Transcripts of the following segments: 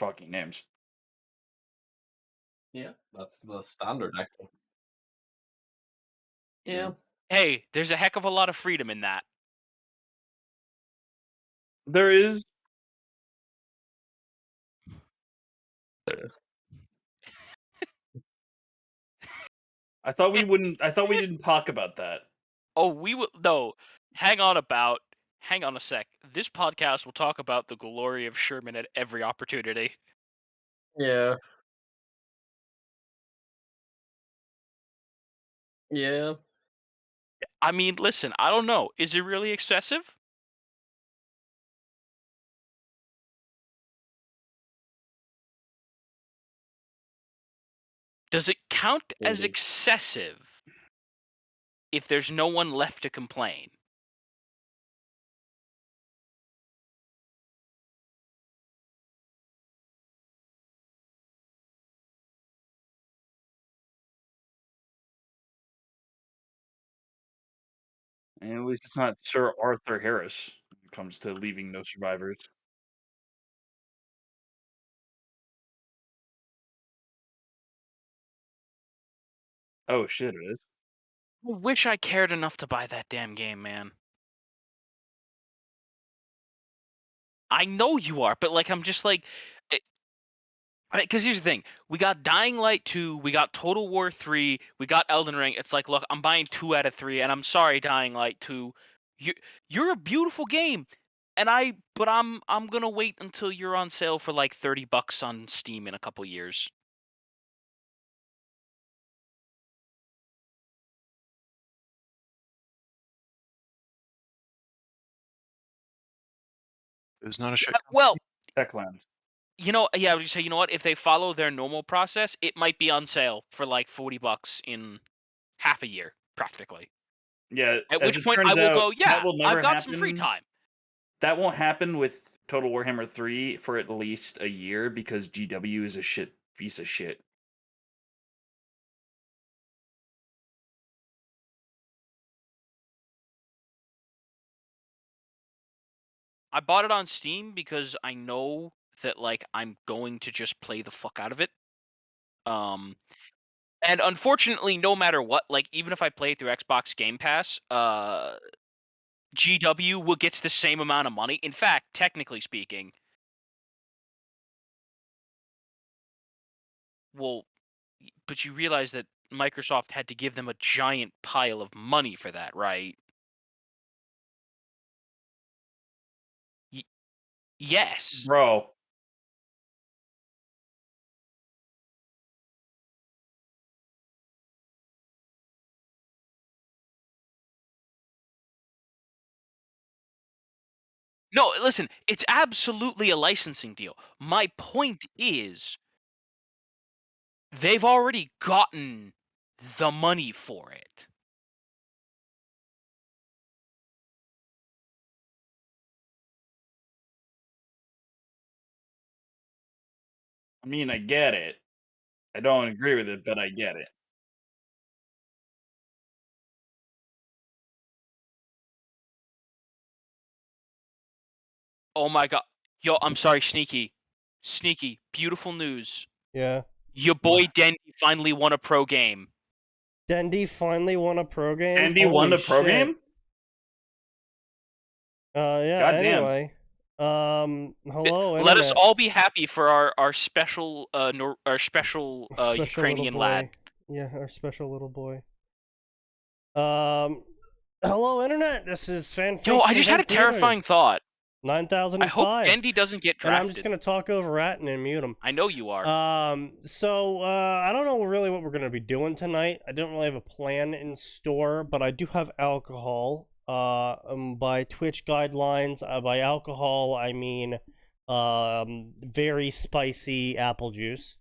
fucking names. Yeah, that's the standard, actually. Yeah. Hey, there's a heck of a lot of freedom in that. There is. I thought we wouldn't. I thought we didn't talk about that. Oh, we will. No, hang on a sec. This podcast will talk about the glory of Sherman at every opportunity. Yeah. Yeah. I mean, listen, I don't know. Is it really excessive? Does it count as Maybe. excessive if there's no one left to complain? And at least it's not Sir Arthur Harris when it comes to leaving no survivors. Oh shit, it is. I wish I cared enough to buy that damn game, man. I know you are, but like I'm just like, because here's the thing: we got Dying Light 2, we got Total War 3, we got Elden Ring. It's like, look, I'm buying 2 out of 3, and I'm sorry, Dying Light 2, you're a beautiful game, but I'm gonna wait until you're on sale for like $30 on Steam in a couple years. It was not a shit. Well, Techland. you know, yeah, I would say, you know what? If they follow their normal process, it might be on sale for like $40 in half a year, practically. Yeah. At as which it point I turns will out, go, yeah, that will never I've got some free happen. time. That won't happen with Total Warhammer 3 for at least a year because GW is a piece of shit. I bought it on Steam because I know that like I'm going to just play the fuck out of it. And unfortunately, no matter what, like even if I play it through Xbox Game Pass, GW will gets the same amount of money. In fact, technically speaking, well, but you realize that Microsoft had to give them a giant pile of money for that, right? Yes. Bro. No, listen, it's absolutely a licensing deal. My point is, they've already gotten the money for it. I mean, I get it. I don't agree with it, but I get it. Oh my god. Yo, I'm sorry, Sneaky. Sneaky, beautiful news. Yeah. Your boy Dendy finally won a pro game. Dendy finally won a pro game? Andy won Holy a pro shit. game? Yeah, Goddamn. anyway. Hello, Let us Internet. all be happy for our special Special Ukrainian little boy. lad. Yeah, our special little boy. Hello, Internet. This is Fanfiction. Yo, I just had a terrifying thought. 9005. I hope Dendy doesn't get drafted. And I'm just gonna talk over Atin and mute him. I know you are. So I don't know really what we're gonna be doing tonight. I don't really have a plan in store, but I do have alcohol. By Twitch guidelines, by alcohol I mean very spicy apple juice.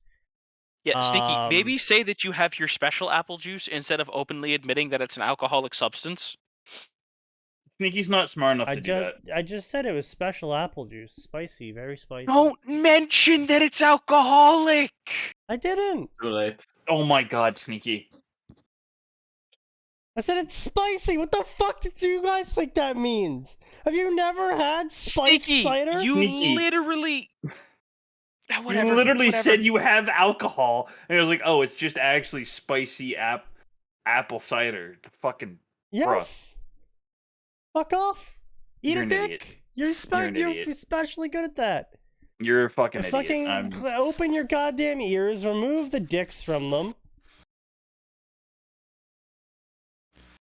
Yeah, Sneaky, maybe say that you have your special apple juice instead of openly admitting that it's an alcoholic substance. Sneaky's not smart enough to do that. I just said it was special apple juice. Spicy, very spicy. Don't mention that it's alcoholic! I didn't! Too late. Oh my god, Sneaky. I said it's spicy! What the fuck do you guys think that means? Have you never had spiced Sneaky, cider? You Sneaky. literally... Yeah, You whatever. literally whatever. said you have alcohol, and it was like, oh, it's just actually spicy apple cider. The fucking Yes. Fuck off. Eat You're a an dick. idiot. You're You're an idiot. especially good at that. You're a fucking idiot. Fucking open your goddamn ears. Remove the dicks from them.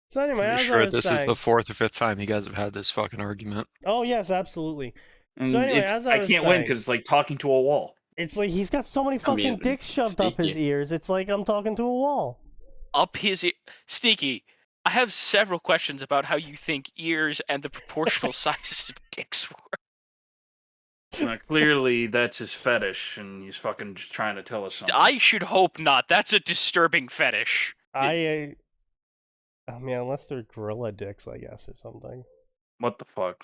So anyway, Pretty as I sure was this is saying, the 4th or 5th time you guys have had this fucking argument. oh yes, absolutely. And So anyway, as I I was can't win saying, because it's like talking to a wall. it's like he's got so many I fucking mean, dicks shoved up his sneaky. ears. It's like I'm talking to a wall. Up his Sneaky. I have several questions about how you think ears and the proportional sizes of dicks work. Clearly, that's his fetish, and he's fucking just trying to tell us something. I should hope not. That's a disturbing fetish. I mean, unless they're gorilla dicks, I guess, or something. What the fuck?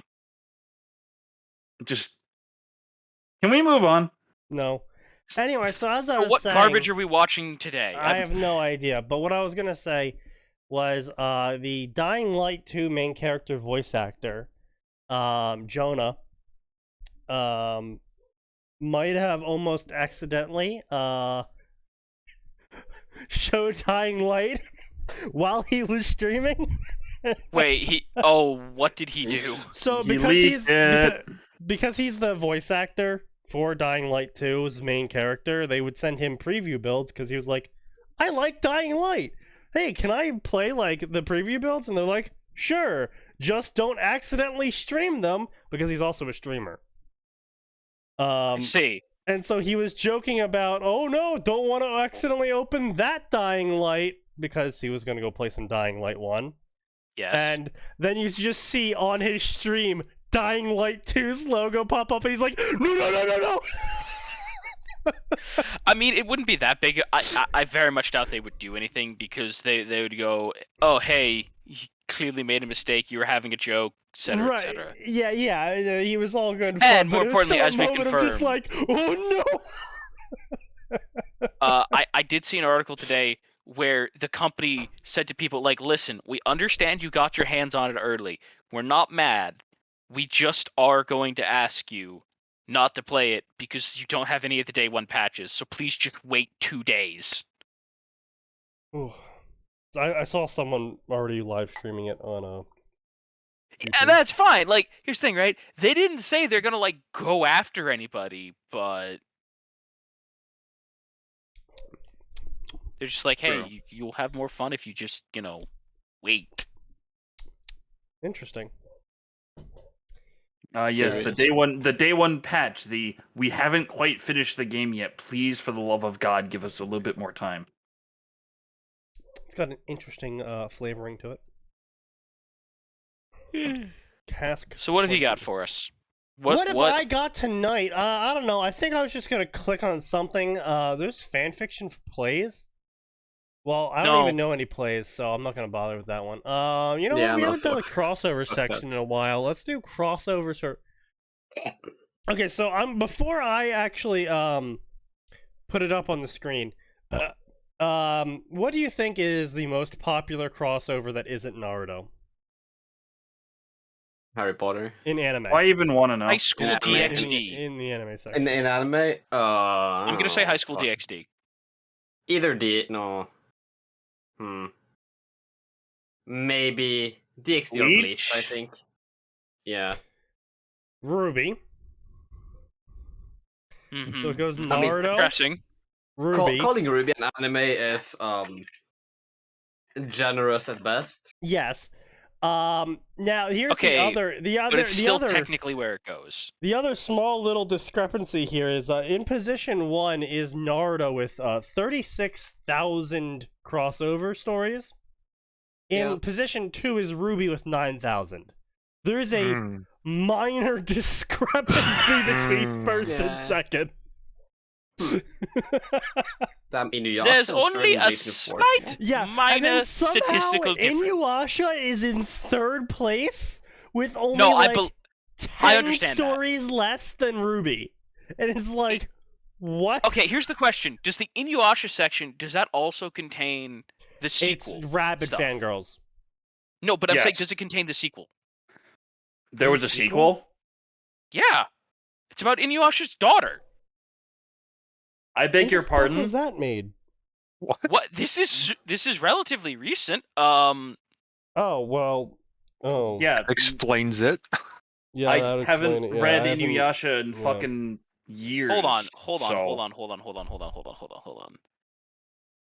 Just can we move on? No. Anyway, so as I was What saying, garbage are we watching today? I have no idea. But what I was gonna say was the Dying Light 2 main character voice actor, Jonah, might have almost accidentally showed Dying Light while he was streaming. Wait, what did he do? So He because leaked it. because he's the voice actor for Dying Light 2's main character, they would send him preview builds because he was like, I like Dying Light. Hey, can I play like the preview builds? And they're like, sure, just don't accidentally stream them, because he's also a streamer. See. And so he was joking about, oh no, don't want to accidentally open that Dying Light, because he was going to go play some Dying Light 1. Yes. And then you just see on his stream Dying Light 2's logo pop up, and he's like, no. I mean, it wouldn't be that big. I very much doubt they would do anything, because they would go, oh, hey, you clearly made a mistake, you were having a joke, etc., right. etc. Yeah, he was all good fun, And but more it was importantly, still as a we moment of just confirmed- like, oh no. I did see an article today where the company said to people, like, listen, we understand you got your hands on it early. We're not mad. We just are going to ask you not to play it because you don't have any of the day one patches. So please just wait 2 days. Ooh. I saw someone already live streaming it on YouTube. And that's fine. Like, here's the thing, right? They didn't say they're gonna like go after anybody, but they're just like, hey, True. you'll have more fun if you just, wait. Interesting. Yes, Curious. the day one patch. We haven't quite finished the game yet. Please, for the love of God, give us a little bit more time. It's got an interesting flavoring to it. Cask. So what have you got for us? What have I got tonight? I don't know. I think I was just gonna click on something. There's fanfiction plays. Well, I don't even know any plays, so I'm not gonna bother with that one. You know Yeah, what? We no, haven't done a fuck. crossover Fuck that. section in a while. Let's do crossover. Okay, so before I actually put it up on the screen. What do you think is the most popular crossover that isn't Naruto Harry Potter. in anime? Why even want to know? High School Yeah, DxD. In the anime section. In anime, I'm gonna say High School DxD. Either no. Maybe DxD or Bleach, I Bleach? think. Yeah. Ruby. Mm-hmm. So it goes mean, Naruto, Interesting. Ruby. Calling Ruby an anime is generous at best. Yes. Now here's Okay, but it's still the other technically where it goes. the other small little discrepancy here is in position 1 is Naruto with 36,000 crossover stories. In Yeah. position 2 is Ruby with 9,000. There is a Hmm. minor discrepancy between first Yeah. and second. Damn, Inuyasha. There's in only third a and Bleach in fourth. slight Yeah, and minor then somehow statistical difference. Inuyasha is in 3rd place with only No, like I 10 understand that. stories less than Ruby. And it's like, what? Okay, here's the question: does the Inuyasha section also contain the It's sequel? rabid stuff? fangirls. No, but I'm saying, Yes. does it contain the sequel? There was a sequel? Yeah, it's about Inuyasha's daughter. I beg When your the fuck was pardon. that made? What? This is relatively recent. Oh well. Oh Yeah, Explains it. yeah, I that haven't explain it. Yeah, read I haven't. Inuyasha in Yeah. fucking years. hold on. So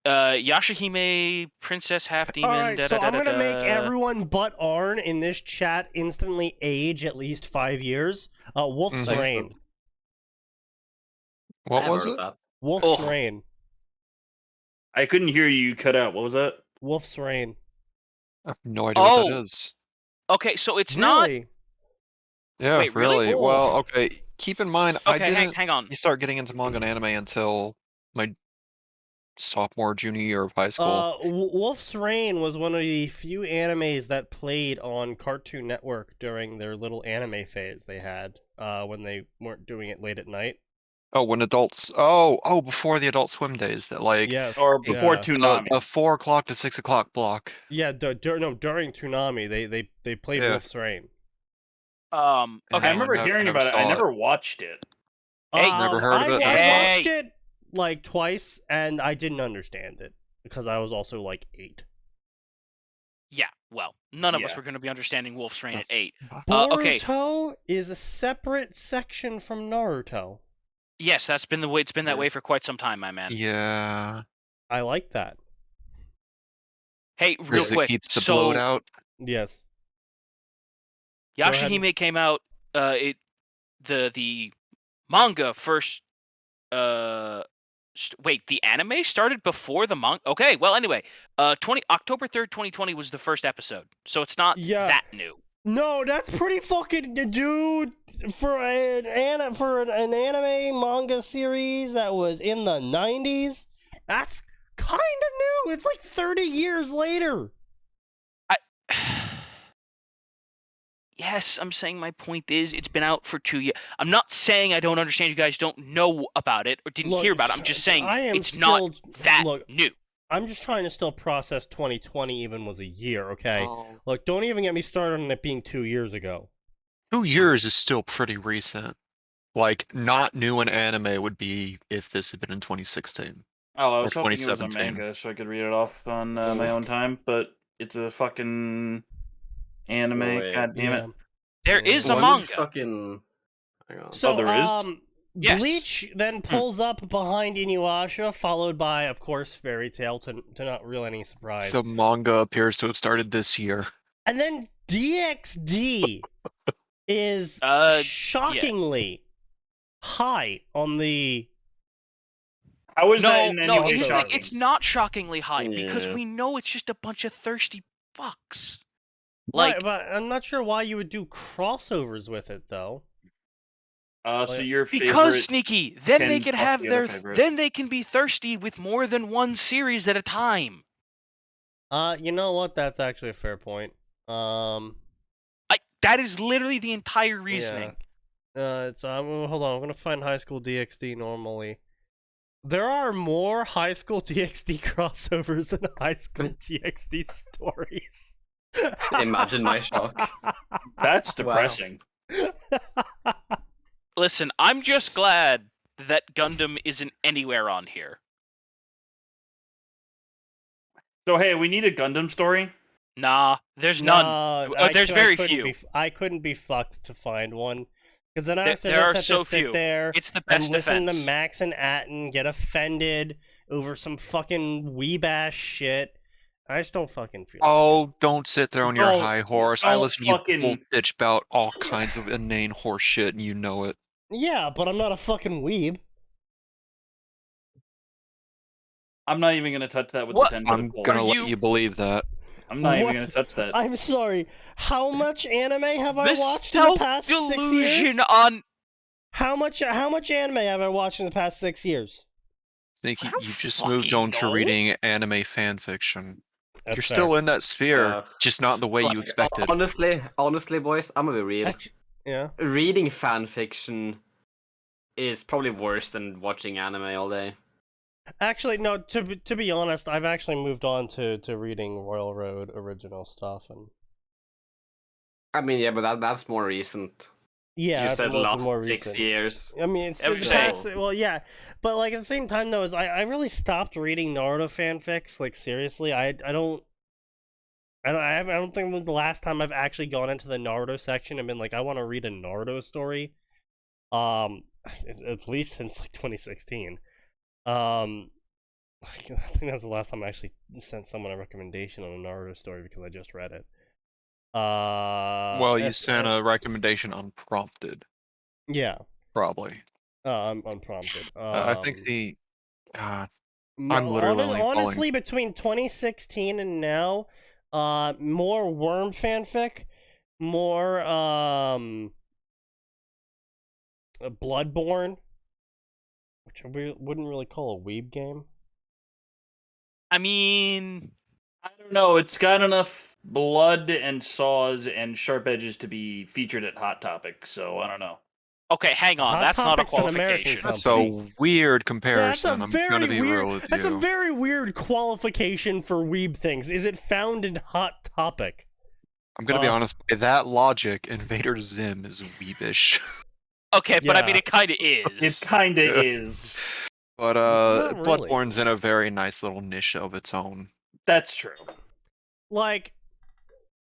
Yashahime, Princess Half Demon. Alright, so I'm gonna make everyone but Arn in this chat instantly age at least 5 years. Wolf's Mhm. Rain. What I was heard it? that. Wolf's Oh. Rain. I couldn't hear you cut out. What was that? Wolf's Rain. I have no idea what that Oh. is. Okay, so it's not. Really? Yeah, Wait, really? really. Oh. Well, okay. Keep in mind, I Okay, didn't hang on. start getting into manga and anime until my sophomore, junior year of high school. Wolf's Rain was one of the few animes that played on Cartoon Network during their little anime phase they had when they weren't doing it late at night. Oh, when adults. Oh, before the Adult Swim days, that like Yes. Or before yeah. Toonami. a 4 o'clock to 6 o'clock block. Yeah, during Toonami, they played Yeah. Wolf's Rain. I Okay. remember I hearing never about it. I saw it. never watched it. Hey. Never heard of it, I never watched saw it like twice, and I didn't understand it because I was also like 8. Yeah. Well, none of us Yeah. were going to be understanding Wolf's Rain at 8. Boruto Okay. is a separate section from Naruto. Yes, that's been the way. It's been that Yeah. way for quite some time, my man. Yeah. I like that. Hey, real Because it quick. keeps the So bloat out. Yes. Go ahead. Yashahime came out. The manga first. Wait, the anime started before the manga. Okay, well, anyway, October 3rd, 2020 was the first episode, so it's not Yeah. that new. No, that's pretty fucking dude for an anime manga series that was in the 90s. That's kind of new. It's like 30 years later. Yes, I'm saying my point is it's been out for 2 years. I'm not saying I don't understand you guys don't know about it or didn't Look, hear about it. I'm just saying I am it's still, not that look, new. I'm just trying to still process 2020 even was a year, okay? Oh. Look, don't even get me started on it being 2 years ago. 2 years is still pretty recent. Like, not new in anime would be if this had been in 2016. Oh, I was Or hoping it was a 2017. manga so I could read it off on my own time, but it's a fucking anime. No way. God damn it. There is a When did manga. fucking... Hang on. So, there is? Yes. Bleach then pulls up behind Inuyasha, followed by, of course, Fairy Tail, to not really any surprise. The manga appears to have started this year. And then DxD is shockingly high on the... How is that No, in any no, way here's the thing, shocking? it's not shockingly high because Yeah. we know it's just a bunch of thirsty fucks. Right, Like, but I'm not sure why you would do crossovers with it, though. So your favorite... because Sneaky, then they can can fuck have the other their, favorite. then they can be thirsty with more than one series at a time. You know what? That's actually a fair point. That is literally the entire reasoning. Hold on. I'm gonna find High School DxD normally. There are more High School DxD crossovers than High School DxD stories. Imagine my shock. That's Wow. depressing. Listen, I'm just glad that Gundam isn't anywhere on here. So hey, we need a Gundam story. Nah, there's none. No, There's very few. I couldn't be fucked to find one. Because then I have to There are just so have to sit few. there It's the and best listen defense. to Max and Atin get offended over some fucking weeb-ass shit. I just don't fucking feel Oh, don't sit there on your Don't- high horse. I don't listen to you fucking- bull bitch about all kinds of inane horse shit, and you know it. Yeah, but I'm not a fucking weeb. I'm not even gonna touch that with What? the 10 I'm pole. gonna Are let you- you believe that. I'm not even What? gonna touch that. I'm sorry. How much anime have I This watched in the past 6 self-delusion years? on... How much anime have I watched in the past 6 years? Sneaky, I don't you just moved fucking on to know. reading anime fan fiction. That's You're fair. still in that sphere, Yeah. just not the way you Like, expected. honestly, boys, I'm gonna be real. Yeah. Reading fan fiction is probably worse than watching anime all day. Actually, no. To be honest, I've actually moved on to reading Royal Road original stuff, and I mean, yeah, but that's more recent. Yeah, You that's said more last more 6 recent. years. I mean, it's Every the day. past. Well, yeah, but like at the same time though, is I really stopped reading Naruto fanfics. Like seriously, I don't think it was the last time I've actually gone into the Naruto section and been like, I want to read a Naruto story. At least since like 2016. I think that was the last time I actually sent someone a recommendation on a Naruto story because I just read it. Well, you sent a recommendation unprompted, yeah, probably. unprompted. I think I'm No, literally only following. honestly, between 2016 and now, more Worm fanfic, more Bloodborne, which wouldn't really call a weeb game. I mean, I don't know. It's got enough blood and saws and sharp edges to be featured at Hot Topic, so I don't know. okay, hang on. Hot That's not a Topic's an American qualification. That's company. a weird That's a comparison. I'm gonna very be weird. real with That's a you. very weird qualification for weeb things. Is it found in Hot Topic? I'm gonna be honest. By that logic, Invader Zim is weebish. Okay, but I mean, Yeah. it kind of It is. kind of Yeah. is. But Not really. Bloodborne's in a very nice little niche of its own. That's true. Like,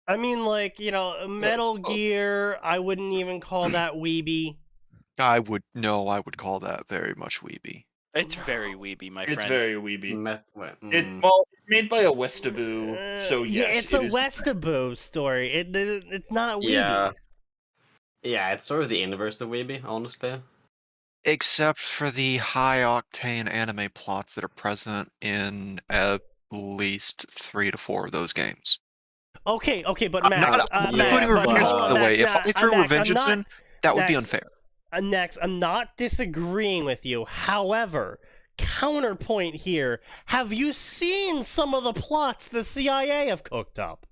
I mean, like, Metal Gear, I wouldn't even call that weeby. I would call that very much weeby. It's very weeby, my It's friend. very weeby. Mm. Well, it's made by a Westaboo, so yeah, yes, it's it a is. Westaboo story. It's not weeby. Yeah. Yeah, it's sort of the inverse of weeby, honestly. Except for the high octane anime plots that are present in at least 3 to 4 of those games. Okay, but Max, Including Max, Revenge, hold by on, the Max, way. If I threw Max, Revenge in, that would be Max, unfair. Next, I'm not disagreeing with you. However, counterpoint here: have you seen some of the plots the CIA have cooked up?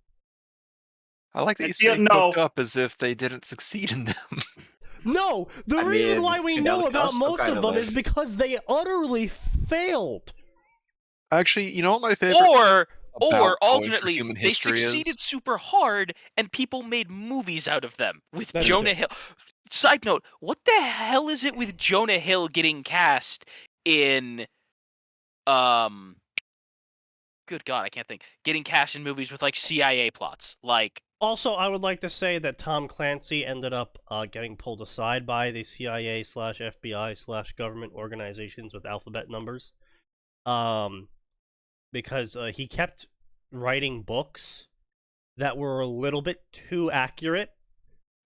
I like that you Yeah, say no. cooked up as if they didn't succeed in them. No, the I reason mean, why we Fidel know about Castro most kind of of them is. is because they utterly failed. Actually, you know what my favorite Or about going through alternately, human they history succeeded is? super hard, and people made movies out of them with That is Jonah true. Hill. Side note: what the hell is it with Jonah Hill getting cast in good God, I can't think. Getting cast in movies with like CIA plots, like. Also, I would like to say that Tom Clancy ended up getting pulled aside by the CIA/FBI/government organizations with alphabet numbers, because he kept writing books that were a little bit too accurate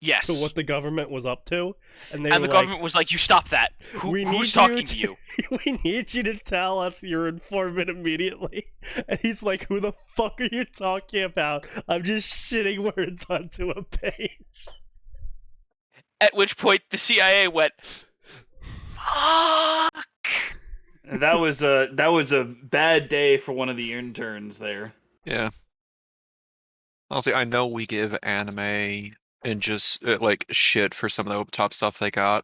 Yes. to what the government was up to, and they And were the like, government was like, "You stop that. we need Who's you talking to to- you?" we need you to tell us your informant immediately. And he's like, who the fuck are you talking about? I'm just shitting words onto a page. At which point the CIA went, "Fuck." That was a bad day for one of the interns there. Yeah. Honestly, I know we give anime and just like shit for some of the over-top stuff they got,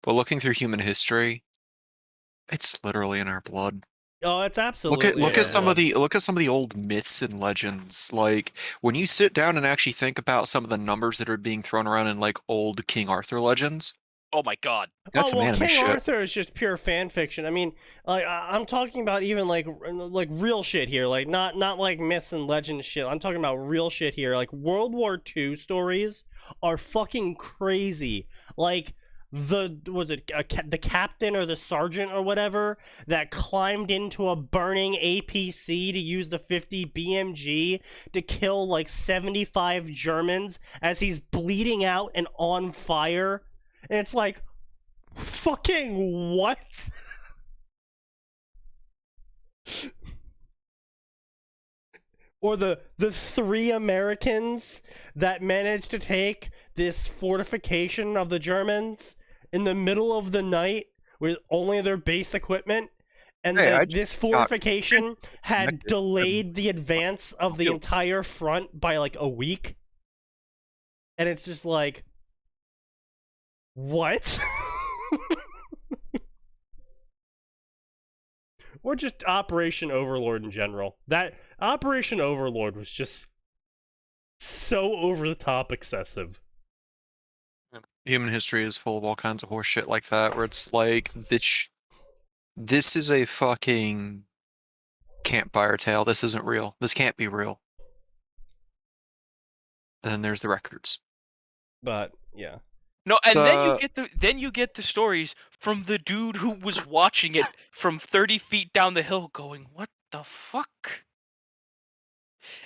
but looking through human history, it's literally in our blood. Oh, it's absolutely. Look at some of the old myths and legends. Like when you sit down and actually think about some of the numbers that are being thrown around in like old King Arthur legends. Oh my God. That's some anime King shit. Arthur is just pure fan fiction. I mean, like I'm talking about even like real shit here, like not like myths and legends shit. I'm talking about real shit here. Like World War II stories are fucking crazy. Like the captain or the sergeant or whatever that climbed into a burning APC to use the 50 BMG to kill like 75 Germans as he's bleeding out and on fire. And it's like, fucking what? Or the 3 Americans that managed to take this fortification of the Germans in the middle of the night with only their base equipment, and this fortification had delayed the advance of the entire front by like a week. And it's just like, what? Or just Operation Overlord in general. That Operation Overlord was just so over the top excessive. Human history is full of all kinds of horse shit like that, where it's like this is a fucking campfire tale. This isn't real. This can't be real. And then there's the records. But yeah. No, and The- then you get the stories from the dude who was watching it from 30 feet down the hill, going, "What the fuck?"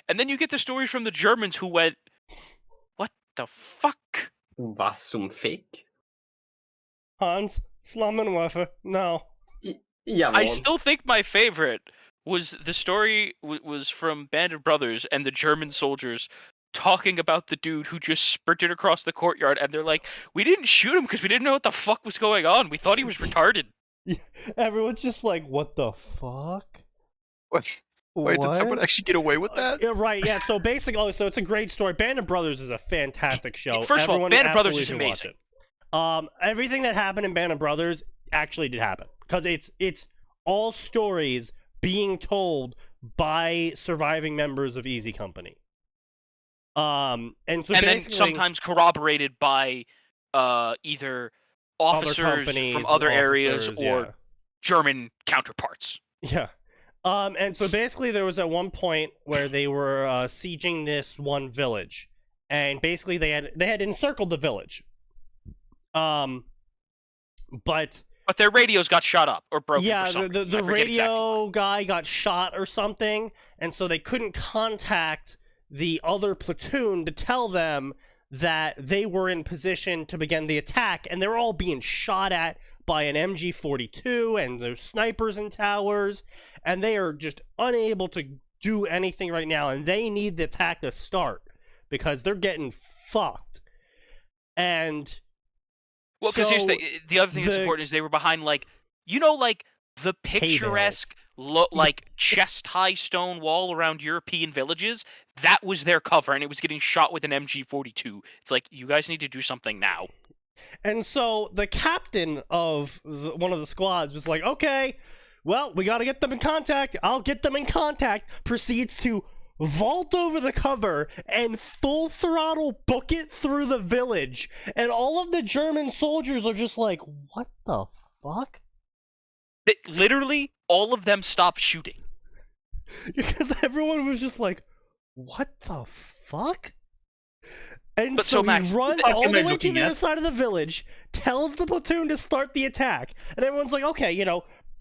And then you get the stories from the Germans who went, "What the fuck?" Was zum Fick? Hans, Flammenwerfer, no. Yeah, I still think my favorite was the story was from Band of Brothers and the German soldiers talking about the dude who just sprinted across the courtyard, and they're like, "We didn't shoot him because we didn't know what the fuck was going on. We thought he was retarded." Everyone's just like, what the fuck? What? Wait, did someone actually get away with that? Yeah, right, yeah, so basically, so it's a great story. Band of Brothers is a fantastic show. First of all, Everyone Band of Brothers is absolutely should watch amazing. it. Everything that happened in Band of Brothers actually did happen. Because it's all stories being told by surviving members of Easy Company. And so And then basically, sometimes corroborated by either other officers companies, from other areas officers, or German counterparts. yeah. And so basically there was at one point where they were sieging this one village, and basically they had encircled the village. But their radios got shot up or broken. yeah, for some the reason. I forget radio exactly guy got shot or something, and so they couldn't contact the other platoon to tell them that they were in position to begin the attack, and they're all being shot at by an MG42, and there's snipers in towers, and they are just unable to do anything right now, and they need the attack to start because they're getting fucked. And Well, because here's the other thing that's important is they were behind like the picturesque like chest high stone wall around European villages. That was their cover, and it was getting shot with an MG42. It's like, you guys need to do something now. And so the captain of one of the squads was like, okay, well, we got to get them in contact. I'll get them in contact. Proceeds to vault over the cover and full throttle book it through the village. And all of the German soldiers are just like, what the fuck? Literally, all of them stopped shooting. Because everyone was just like, what the fuck? And But so so, Max, he runs what all am the I way to looking the other at? side of the village, tells the platoon to start the attack, and everyone's like, okay,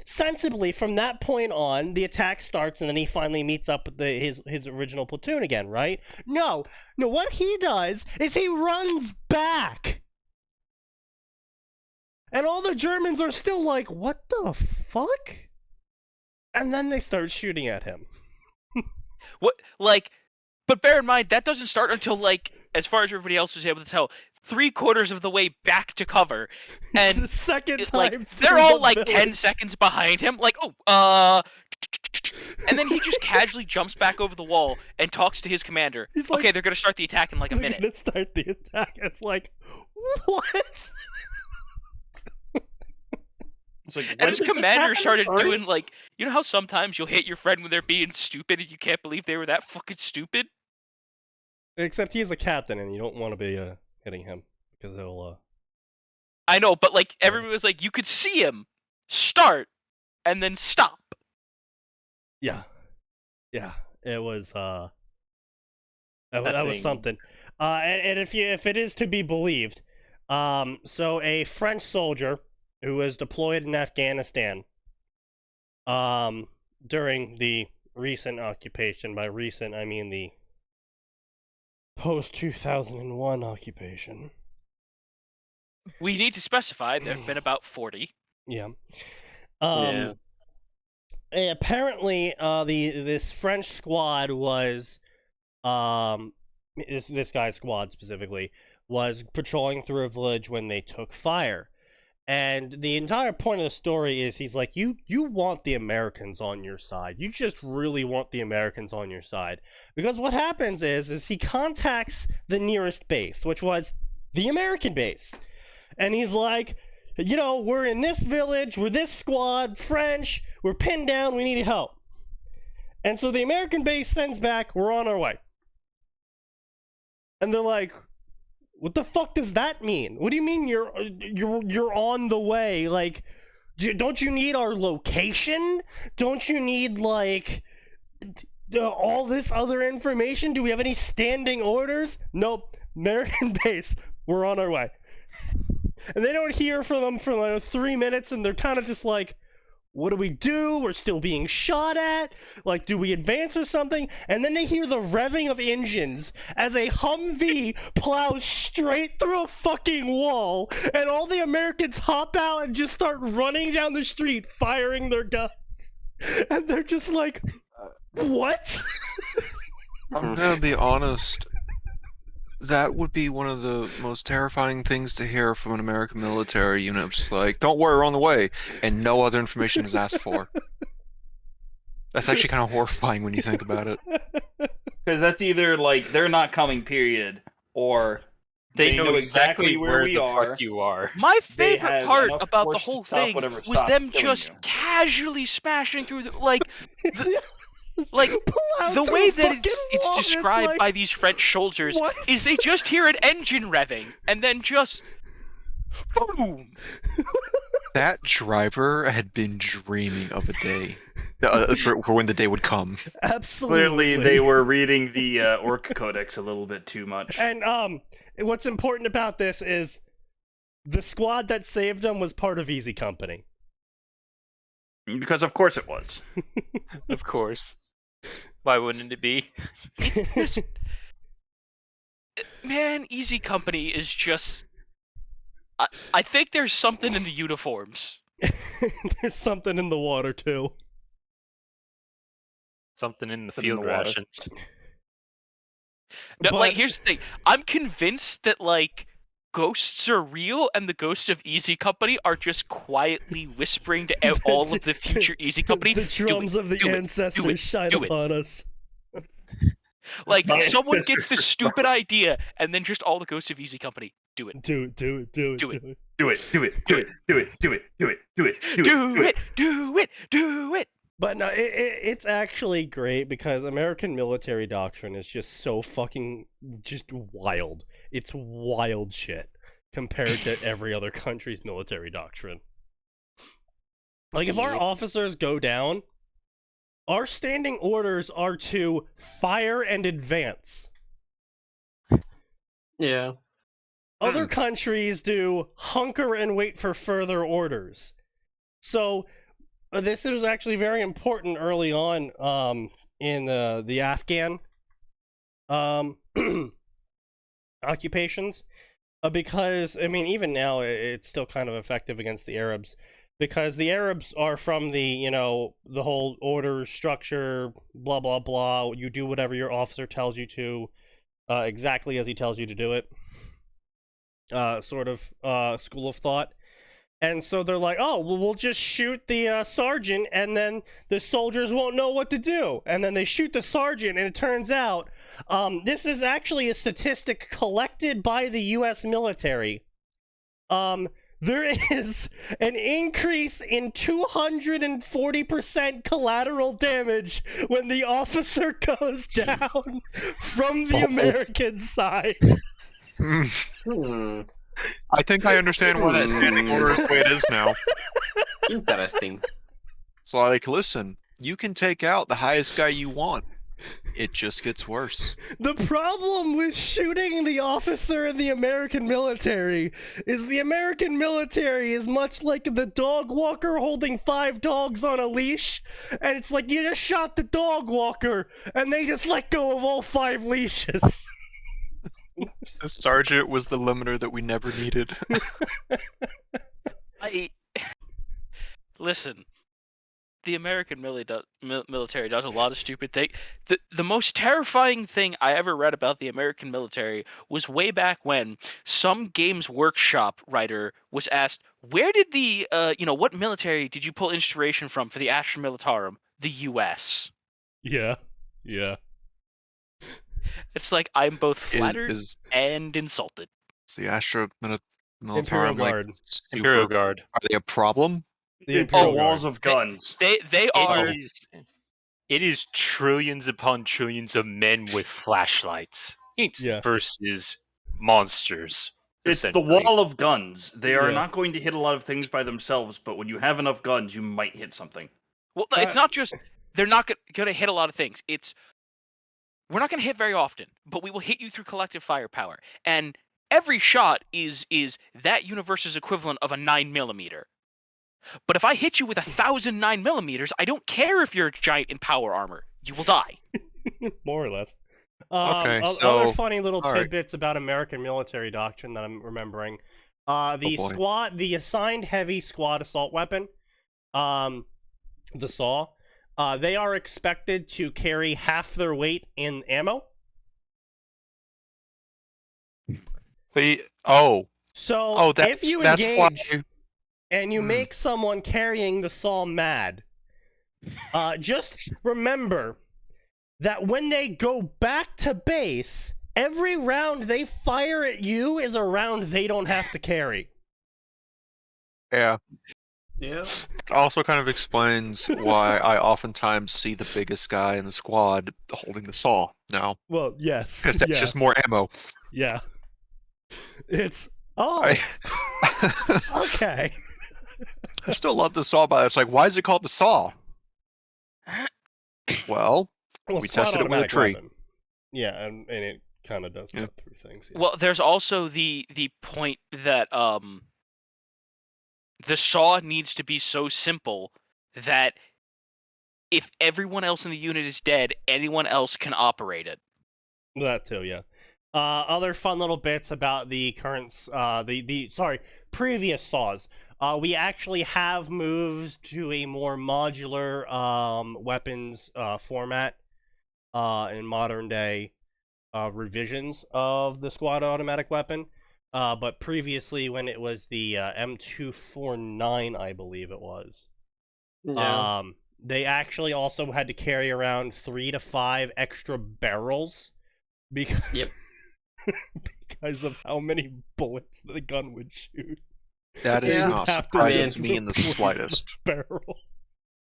sensibly from that point on, the attack starts, and then he finally meets up with his original platoon again, right? No, what he does is he runs back! And all the Germans are still like, what the fuck? And then they start shooting at him. But bear in mind, that doesn't start until, as far as everybody else was able to tell, 3/4 of the way back to cover. And the second time they're through all the 10 village. seconds behind him, and then he just casually jumps back over the wall and talks to his commander. He's like, okay, they're gonna start the attack in a They're minute. gonna start the attack. It's like, what? It's like, And when his did this commander happen? started Sorry? doing you know how sometimes you'll hit your friend when they're being stupid and you can't believe they were that fucking stupid? Except he's the captain, and you don't want to be hitting him because he'll. I know, but everybody was like, you could see him start and then stop. Yeah, it was that was thing. something. And if it is to be believed, so a French soldier who was deployed in Afghanistan, during the recent occupation. By recent, I mean the post-2001 occupation. We need to specify there have been about 40. Yeah. Yeah. Apparently, this French squad was, this guy's squad specifically, was patrolling through a village when they took fire. And the entire point of the story is he's like, you want the Americans on your side. You just really want the Americans on your side. Because what happens is he contacts the nearest base, which was the American base. And he's like, we're in this village, we're this squad, French, we're pinned down, we need help. And so the American base sends back, we're on our way. And they're like, What the fuck does that mean? What do you mean you're on the way? Like, don't you need our location? Don't you need like all this other information? Do we have any standing orders? Nope. American base. We're on our way. And they don't hear from them for like 3 minutes, and they're kind of just like, what do we do? We're still being shot at. Like, do we advance or something? And then they hear the revving of engines as a Humvee plows straight through a fucking wall, and all the Americans hop out and just start running down the street, firing their guns. And they're just like, what? I'm gonna be honest. That would be one of the most terrifying things to hear from an American military unit. Just like, don't worry, we're on the way, and no other information is asked for. That's actually kind of horrifying when you think about it. Because that's either like they're not coming, period, or They know exactly where we the are. fuck you are. My They favorite have part enough about the force to whole stop thing whatever was stops them killing just you. casually smashing through the like Plow the through way a that fucking it's wall, described like, by these French soldiers what? is they just hear an engine revving and then just boom. That driver had been dreaming of a day. For when the day would come. Absolutely. Clearly, they were reading the Orc Codex a little bit too much. And what's important about this is the squad that saved them was part of Easy Company. Because of course it was. Of course. Why wouldn't it be? Just- man, Easy Company is just. I think there's something in the uniforms. There's something in the water too. Something in the Something in field the water. rations. No, like But- here's the thing. I'm convinced that like ghosts are real, and the ghosts of Easy Company are just quietly whispering to all of the future Easy Company. The drums of the do it, ancestors do it, shine do it. upon us. Like My someone gets the ancestors are stupid idea, and then just all the ghosts of Easy Company do it. Do it, do it, do it, Do do it. it. Do it, do it, do it, do it, do it, do it, do it, do it, Do it, do it, do it. But no, it's actually great because American military doctrine is just so fucking just wild. It's wild shit compared to every other country's military doctrine. Like if our Yeah. officers go down, our standing orders are to fire and advance. Yeah. Other countries do hunker and wait for further orders. So this is actually very important early on in the Afghan occupations because I mean even now it's still kind of effective against the Arabs because the Arabs are from the the whole order structure blah blah blah, you do whatever your officer tells you to exactly as he tells you to do it sort of school of thought. And so they're like, oh, well, we'll just shoot the sergeant, and then the soldiers won't know what to do. And then they shoot the sergeant, and it turns out this is actually a statistic collected by the U.S. military. There is an increase in 240% collateral damage when the officer goes down from the American side. I think I understand why that standing order is the way it is now. Interesting. It's like, listen, you can take out the highest guy you want. It just gets worse. The problem with shooting the officer in the American military is the American military is much like the dog walker holding 5 dogs on a leash, and it's like you just shot the dog walker, and they just let go of all 5 leashes. The sergeant was the limiter that we never needed. Listen. The American military does a lot of stupid things. The most terrifying thing I ever read about the American military was way back when some Games Workshop writer was asked, where did the, what military did you pull inspiration from for the Astra Militarum? The U.S. Yeah. It's like, I'm both flattered Is and insulted. the Astra Imperial Militarum Guard. Imperial super? Guard. Are they a problem? The It's Imperial the walls Guard. of guns. They are. It is trillions upon trillions of men with flashlights. Yeah. Versus monsters. It's the essentially. wall of guns. They are Yeah. not going to hit a lot of things by themselves, but when you have enough guns, you might hit something. Well, no, it's not just they're not going to hit a lot of things. It's we're not going to hit very often, but we will hit you through collective firepower. And every shot is that universe's equivalent of a 9mm. But if I hit you with 1,000 9mm, I don't care if you're a giant in power armor. You will die. More or less. Okay, Other so- funny little alright. tidbits about American military doctrine that I'm remembering. The boy. squad, the assigned heavy squad assault weapon, the saw, they are expected to carry half their weight in ammo. So if you that's why. engage and you make someone carrying the saw mad, just remember that when they go back to base, every round they fire at you is a round they don't have to carry. Yeah. Yeah. It also kind of explains why I oftentimes see the biggest guy in the squad holding the saw now. Well, yes. Because that's yeah, just more ammo. yeah. It's okay. I still love the saw, but it's like, why is it called the saw? Well, we squad tested it with a automatic tree. weapon. Yeah, and it kind of does Yeah. cut through things. Yeah. Well, there's also the point that the saw needs to be so simple that if everyone else in the unit is dead, anyone else can operate it. That too, yeah. Other fun little bits about the current, previous saws. We actually have moved to a more modular weapons format in modern day revisions of the squad automatic weapon. But previously, when it was the M249, I believe it was, Yeah. they actually also had to carry around 3 to 5 extra barrels because Yep. because of how many bullets the gun would shoot. That is Yeah. not Have to surprising just to me in the replace slightest. Barrel.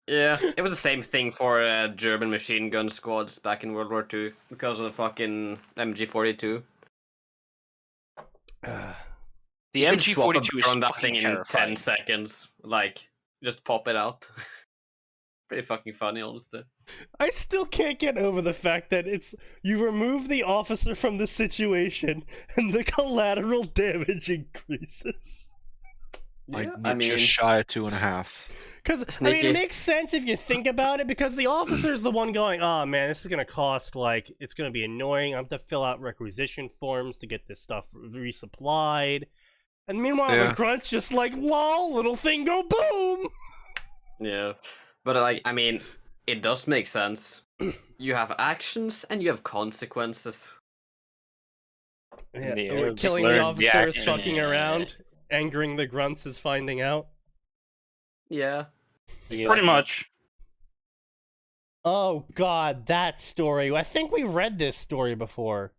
Yeah, it was the same thing for German machine gun squads back in World War II because of the fucking MG42. The You could swap a MG42 is barrel on that fucking thing in terrifying. 10 seconds. Like, just pop it out. Pretty fucking funny, honestly. I still can't get over the fact that you remove the officer from the situation and the collateral damage increases. I mean, just shy of 2.5. Because, I mean, Sneaky. it makes sense if you think about it, because the officer's the one going, oh man, this is going to cost, like, it's going to be annoying. I have to fill out requisition forms to get this stuff resupplied. And meanwhile, Yeah. the grunt's just like, lol, little thing go boom! yeah. But, like, I mean, it does make sense. You have actions and you have consequences. Yeah, The or Arabs killing the learned the officer is action. fucking around, angering the grunts is finding out. Yeah. Pretty much. Oh god, that story. I think we read this story before.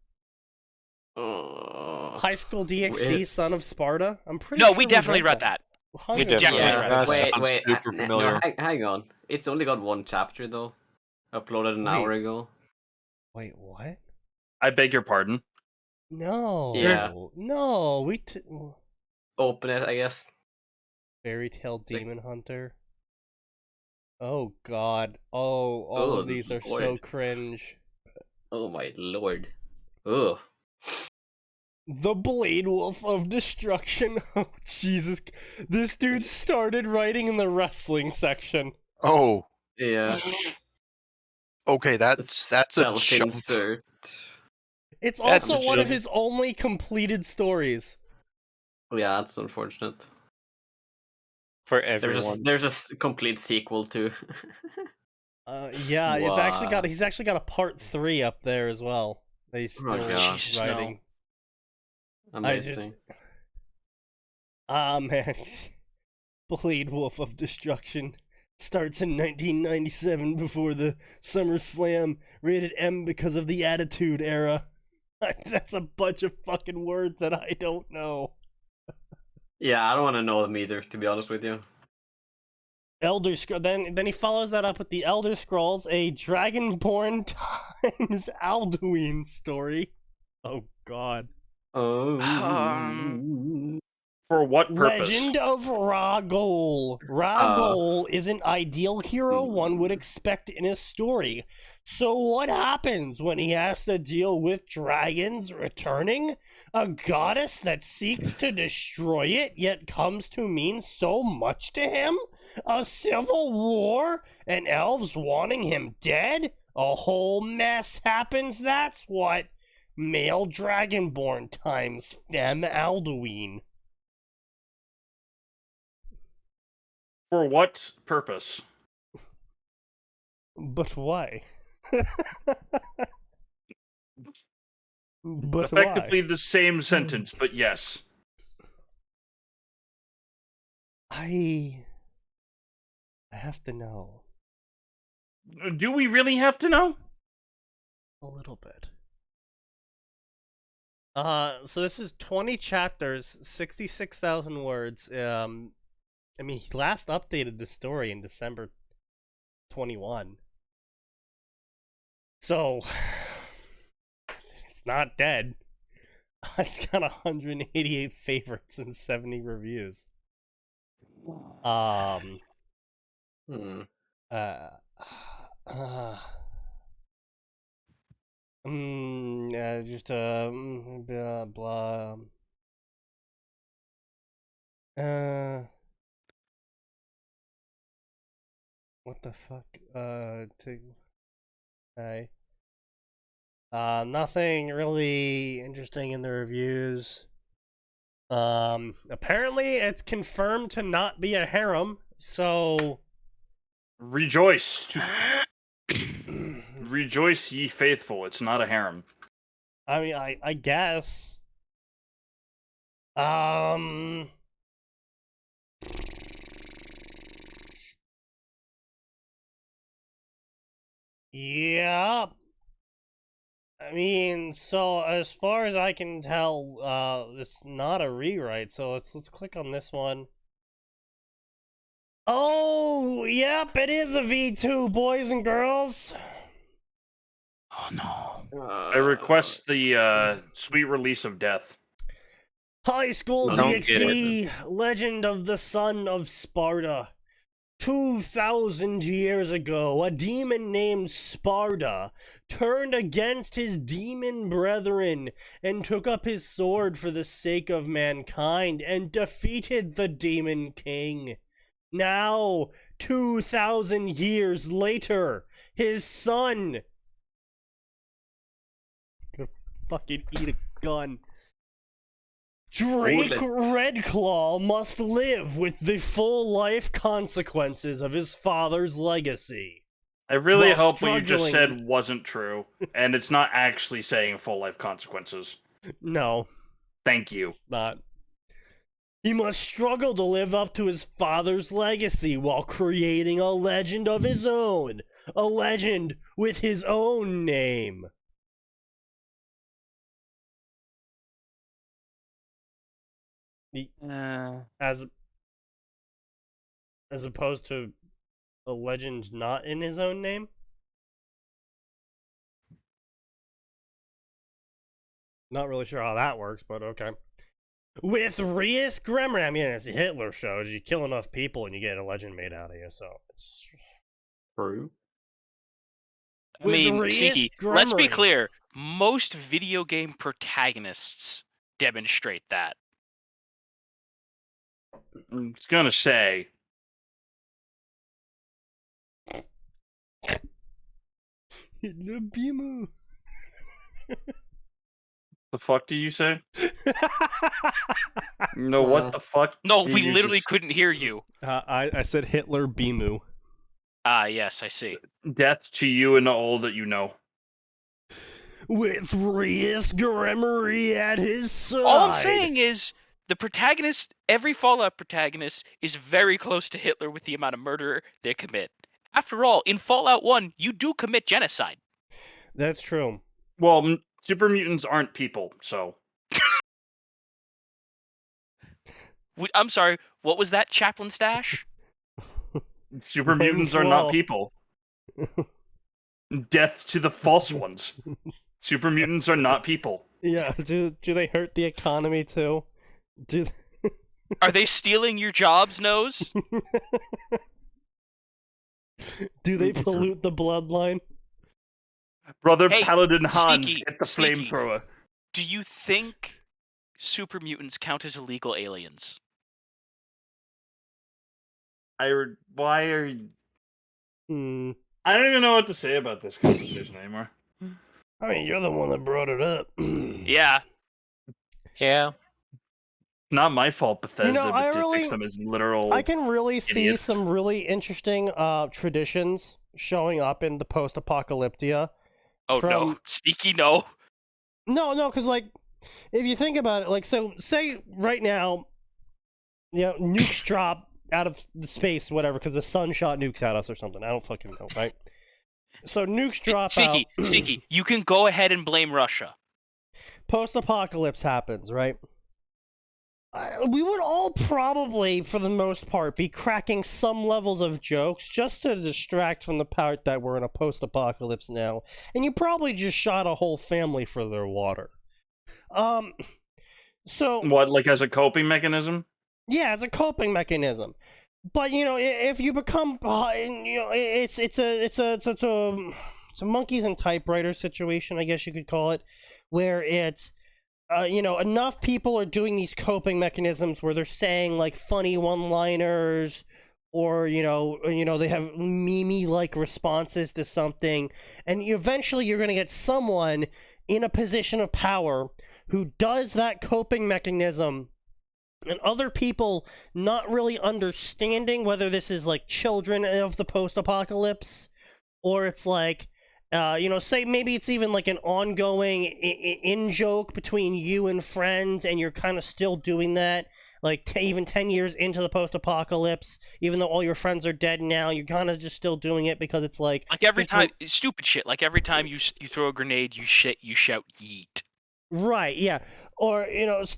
High School DxD, Son of Sparta? I'm pretty No, sure we definitely read that. 100% We definitely read read that. that. Wait, sounds wait. super familiar. No, hang on. It's only got one chapter, though. Uploaded an hour ago. Wait, what? I beg your pardon. No. Yeah. No, Open it, I guess. Fairy Tale Demon Hunter. Oh god. Oh, all Oh, of these are so Lord. cringe. Oh my lord. Ugh. The Blade Wolf of Destruction. Oh, Jesus. This dude started writing in the wrestling section. Oh, Yeah. okay, that's a jump. Self-insert. It's That's also a one of shame. his only completed stories. Yeah, that's unfortunate. For There's everyone. there's a complete sequel too. Yeah, Wow. he's actually got a part 3 up there as well. That he's Oh, still God. Jesus, writing. Amazing. Man. Blade Wolf of Destruction starts in 1997 before the SummerSlam, rated M because of the Attitude Era. That's a bunch of fucking words that I don't know. Yeah, I don't want to know them either, to be honest with you. Elder Scrolls. Then he follows that up with the Elder Scrolls, a Dragonborn times Alduin story. Oh god. Oh. For what purpose? Legend of Ragol. Ragol is an ideal hero one would expect in a story. So what happens when he has to deal with dragons returning? A goddess that seeks to destroy it yet comes to mean so much to him? A civil war? And elves wanting him dead? A whole mess happens, that's what. Male Dragonborn times Femme Alduin. For what purpose? But why? But Effectively why? the same sentence, but yes. I have to know. Do we really have to know? A little bit. So this is 20 chapters, 66,000 words. I mean, he last updated the story in December 21. So, it's not dead. It's got 188 favorites and 70 reviews. Hmm. Uh, just blah blah. What the fuck? Nothing really interesting in the reviews. Apparently it's confirmed to not be a harem, so Rejoice. Rejoice, ye faithful. It's not a harem. I mean, I guess. Yeah. I mean, so as far as I can tell, it's not a rewrite. So let's click on this one. Oh, yep, it is a V2, boys and girls. Oh no. I request the sweet release of death. High School Don't get DxD, Legend of the Son of Sparta. 2,000 years ago, a demon named Sparta turned against his demon brethren and took up his sword for the sake of mankind and defeated the demon king. Now, 2,000 years later, his son... Gonna fucking eat a gun. Drake Redclaw must live with the full life consequences of his father's legacy. I really While hope what you just struggling- said wasn't true, and it's not actually saying full life consequences. No, Thank you. not. He must struggle to live up to his father's legacy while creating a legend of his own. A legend with his own name. As opposed to a legend not in his own name? Not really sure how that works, but okay. With Rius Gremmer, I mean, it's a Hitler show. You kill enough people and you get a legend made out of you, so it's... True. I With mean, Rius Sneaky, let's be Gremmery. clear. Most video game protagonists demonstrate that. I was gonna say. Hitler Bimu. The fuck did you say? No, what the fuck? No, did we you literally just- couldn't hear you. I said Hitler Bimu. Ah, yes, I see. Death to you and all that you know. With Rius Gremmery at his side. All I'm saying is the protagonist, every Fallout protagonist, is very close to Hitler with the amount of murder they commit. After all, in Fallout 1, you do commit genocide. That's true. Well, super mutants aren't people, so. I'm sorry, what was that, Chaplain Stash? Super mutants are not people. Death to the false ones. Super mutants are not people. Yeah, do they hurt the economy too? Do Are they stealing your jobs, Nose? do they pollute the bloodline? Brother Hey, Paladin Hans, Sneaky, get the Sneaky. flamethrower. Do you think super mutants count as illegal aliens? Why are you... Hmm. I don't even know what to say about this conversation anymore. I mean, you're the one that brought it up. Yeah. Yeah. Not my fault, Bethesda, I but really- takes them as literal. I can really see idiots. some really interesting traditions showing up in the post-apocalyptia. Oh no, From- Sneaky, no. No, because like, if you think about it, like, so say right now, nukes drop out of the space, whatever, because the sun shot nukes at us or something. I don't fucking know, right? So nukes drop Sneaky, out. Sneaky, you can go ahead and blame Russia. Post-apocalypse happens, right? We would all probably, for the most part, be cracking some levels of jokes just to distract from the part that we're in a post-apocalypse now, and you probably just shot a whole family for their water. So What, like as a coping mechanism? yeah, it's a coping mechanism. But if you become, it's a monkeys and typewriters situation, I guess you could call it, where it's enough people are doing these coping mechanisms where they're saying like funny one-liners, or they have meme-like responses to something, and eventually you're going to get someone in a position of power who does that coping mechanism, and other people not really understanding whether this is like children of the post-apocalypse, or it's like say maybe it's even like an ongoing in-joke between you and friends, and you're kind of still doing that, like even 10 years into the post-apocalypse, even though all your friends are dead now, you're kind of just still doing it because it's like Every just time, stupid shit. Like every time you throw a grenade, you shout yeet. right, yeah. Or,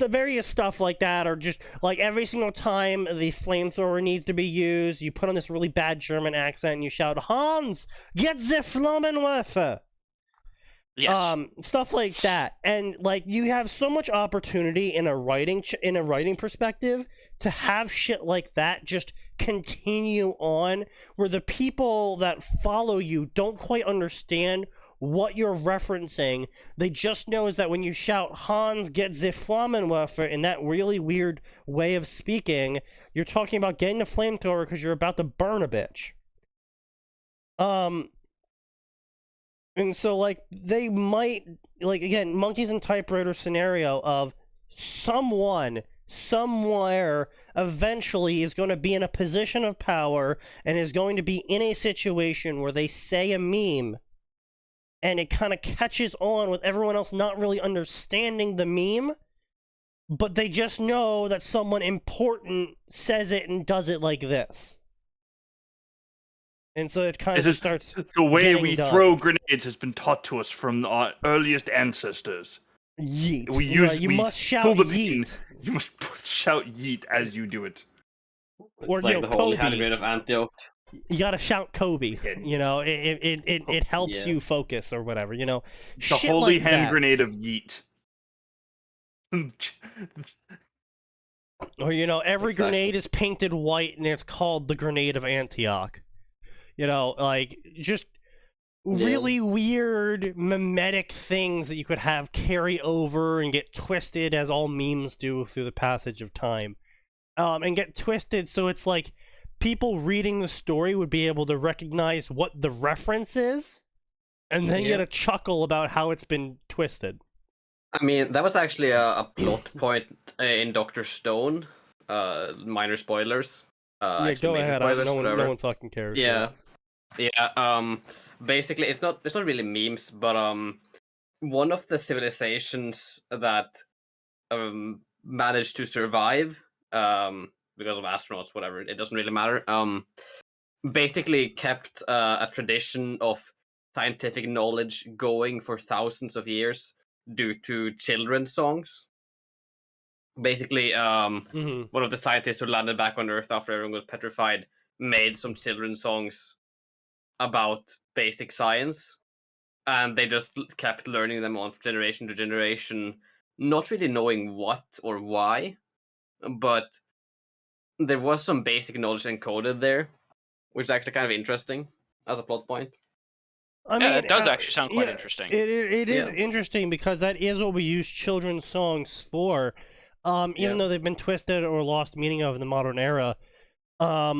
various stuff like that, or just, like, every single time the flamethrower needs to be used, you put on this really bad German accent and you shout, Hans, get the Flammenwerfer! Yes. Stuff like that. And, like, you have so much opportunity in a writing perspective to have shit like that just continue on, where the people that follow you don't quite understand what you're referencing. They just know is that when you shout Hans get the Flammenwerfer in that really weird way of speaking, you're talking about getting a flamethrower because you're about to burn a bitch. And so like they might, like, again, monkeys and typewriter scenario of someone somewhere eventually is going to be in a position of power and is going to be in a situation where they say a meme and it kind of catches on with everyone else not really understanding the meme, but they just know that someone important says it and does it like this. And so it kind of starts. The way getting we done. throw grenades has been taught to us from our earliest ancestors. Yeet. We must shout pull the yeet. pin. You must shout yeet as you do it. It's Or, like the holy Kobe. hand grenade of Antioch. You gotta shout Kobe. It helps Yeah. you focus or whatever. The Shit holy like hand that. grenade of yeet. Or every Exactly. grenade is painted white and it's called the grenade of Antioch. Like just really weird mimetic things that you could have carry over and get twisted, as all memes do through the passage of time. And get twisted so it's like people reading the story would be able to recognize what the reference is, and then get a chuckle about how it's been twisted. I mean, that was actually a plot point in Dr. Stone. Minor spoilers. Yeah, Actually, go major ahead. spoilers, No whatever. one fucking cares. Yeah. Basically, it's not really memes, but one of the civilizations that managed to survive because of astronauts, whatever, it doesn't really matter. Basically kept a tradition of scientific knowledge going for thousands of years due to children's songs. Basically, Mm-hmm. one of the scientists who landed back on Earth after everyone was petrified made some children's songs about basic science, and they just kept learning them on generation to generation, not really knowing what or why, but there was some basic knowledge encoded there, which is actually kind of interesting as a plot point. I Yeah, mean, it does actually sound quite yeah, interesting. It is Yeah. interesting because that is what we use children's songs for. Even Yeah. though they've been twisted or lost meaning of in the modern era, a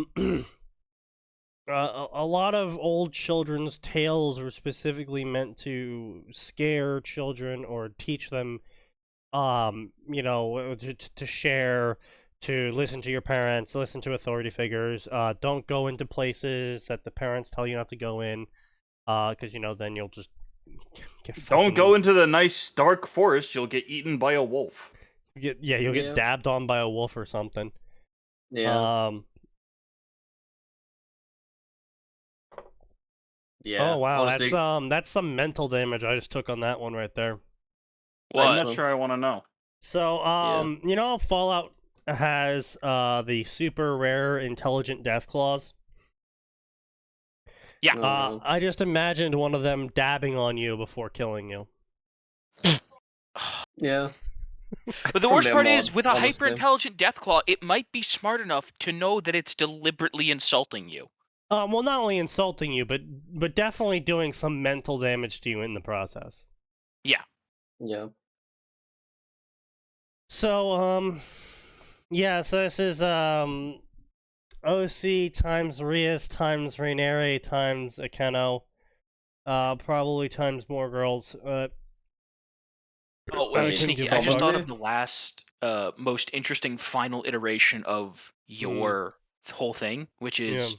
lot of old children's tales were specifically meant to scare children or teach them, to share, to listen to your parents, listen to authority figures. Don't go into places that the parents tell you not to go in, because then you'll just get Don't go into the nice dark forest. You'll get eaten by a wolf. you'll get dabbed on by a wolf or something. Yeah. Yeah. Oh wow, honestly, that's some mental damage I just took on that one right there. What? I'm not sure I want to know. So, Fallout has the super rare intelligent death claws. Yeah. Oh, no. I just imagined one of them dabbing on you before killing you. Yeah. But the From worst their part mod, is, with a honestly. hyper-intelligent Deathclaw, it might be smart enough to know that it's deliberately insulting you. Well, not only insulting you, but definitely doing some mental damage to you in the process. Yeah. Yeah. So, so this is, OC times Rias times Rainere times Akeno, probably times more girls. Oh, I wait, mean, Sneaky, probably- I just thought probably. of the last, most interesting final iteration of your whole thing, which is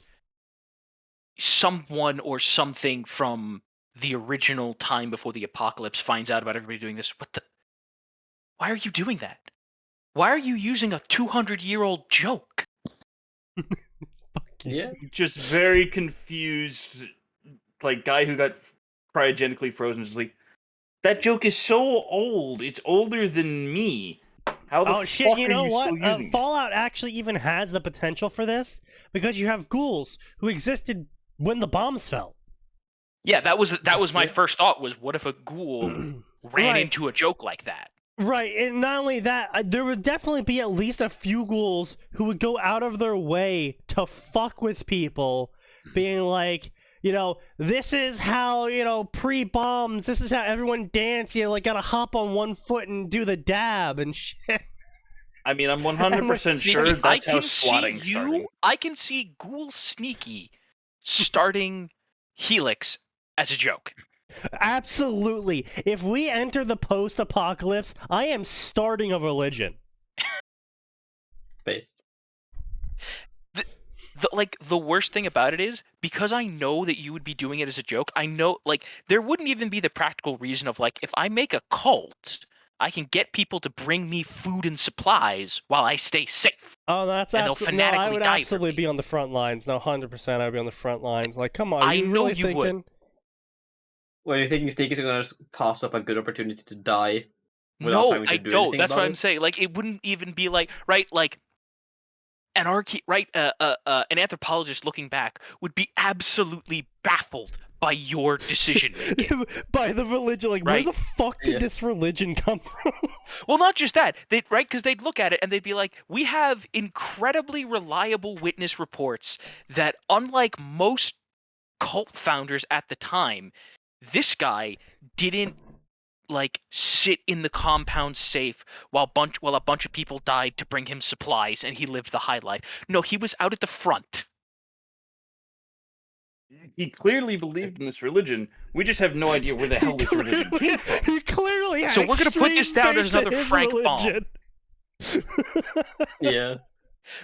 someone or something from the original time before the apocalypse finds out about everybody doing this. Why are you doing that? Why are you using a 200-year-old joke? Yeah. Just very confused, like guy who got cryogenically frozen. Just like, that joke is so old. It's older than me. How the shit, fuck you are know you what? still using it? Fallout actually even has the potential for this because you have ghouls who existed when the bombs fell. Yeah, that was my Yeah. first thought, was what if a ghoul ran Right. into a joke like that? Right, and not only that, there would definitely be at least a few ghouls who would go out of their way to fuck with people, being like, this is how, pre-bombs, this is how everyone dance, gotta hop on one foot and do the dab and shit. I mean, I'm 100% sure Sneaky, that's how swatting started. I can see Ghoul Sneaky starting Helix as a joke. Absolutely. If we enter the post-apocalypse, I am starting a religion. Based. The worst thing about it is, because I know that you would be doing it as a joke, I know, there wouldn't even be the practical reason of, if I make a cult, I can get people to bring me food and supplies while I stay safe. Oh, that's And they'll absolutely no. I fanatically would die for absolutely me. be on the front lines. No, 100%. I'd be on the front lines. Like, come on, are I you know really you would. thinking? Well, you think Sneaky's gonna pass up a good opportunity to die without No, having to I do don't. anything That's about what I'm it? saying. It wouldn't even be anarchy, right? An anthropologist looking back would be absolutely baffled by your decision making. By the religion, like, Right. where the fuck did Yeah. this religion come from? Well, not just that, because they'd look at it and they'd be like, we have incredibly reliable witness reports that, unlike most cult founders at the time, this guy didn't sit in the compound safe while a bunch of people died to bring him supplies and he lived the high life. No, he was out at the front. He clearly believed in this religion. We just have no idea where the hell this religion came from. He clearly had So we're gonna put this extreme down as faith in another his Frank religion. Yeah.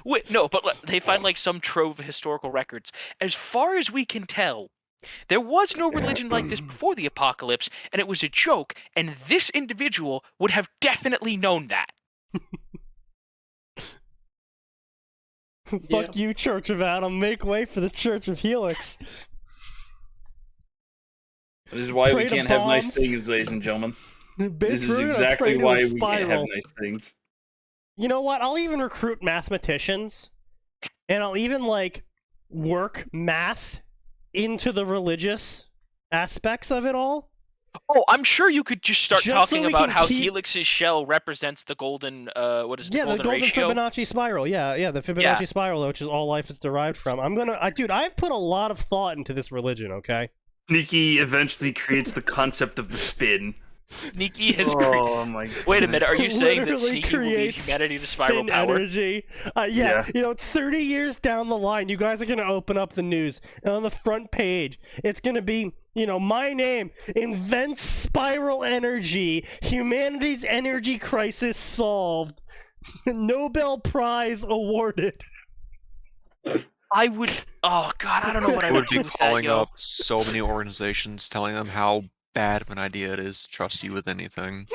Wait, no, but they find some trove of historical records. As far as we can tell, there was no religion like this before the apocalypse, and it was a joke, and this individual would have definitely known that. Fuck you, Church of Adam. Make way for the Church of Helix. This is why Pray we to can't have nice bombs. things, ladies and gentlemen. This Bitch, is we're gonna exactly pray to a why we can't have spiral. nice things. You know what? I'll even recruit mathematicians, and I'll even work math into the religious aspects of it all. Oh, I'm sure you could just start Just talking so we about can how keep- Helix's shell represents the golden, what is it, Yeah, the golden ratio? Fibonacci spiral. Yeah, the Fibonacci spiral, which is all life is derived from. Dude, I've put a lot of thought into this religion. Okay. Sneaky eventually creates the concept of the spin. Sneaky has Oh my god. Wait a minute, are you saying that Literally Sneaky will lead creates humanity to spiral spin power? energy. Yeah. 30 years down the line, you guys are gonna open up the news, and on the front page, it's gonna be, my name invents spiral energy. Humanity's energy crisis solved. Nobel Prize awarded. I would. Oh god, I don't know what I I would would do be with that, calling yo. up so many organizations, telling them how bad of an idea it is to trust you with anything.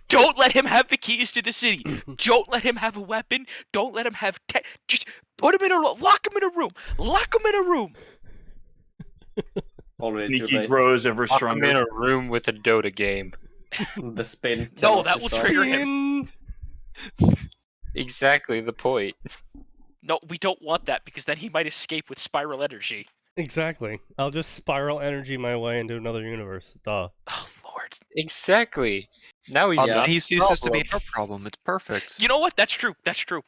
Don't let him have the keys to the city. Don't let him have a weapon. Don't let him have just put him in a lock him in a room. Lock him in a room. Already too Sneaky late. grows ever Lock him in stronger. a room with a Dota game. The spin. No, cannot that be will stopped. trigger him. Exactly the point. No, we don't want that because then he might escape with spiral energy. Exactly. I'll just spiral energy my way into another universe. Duh. Oh lord. Exactly. Now he's And not he the ceases to be problem. our problem. It's perfect. You know what? That's true. That's true.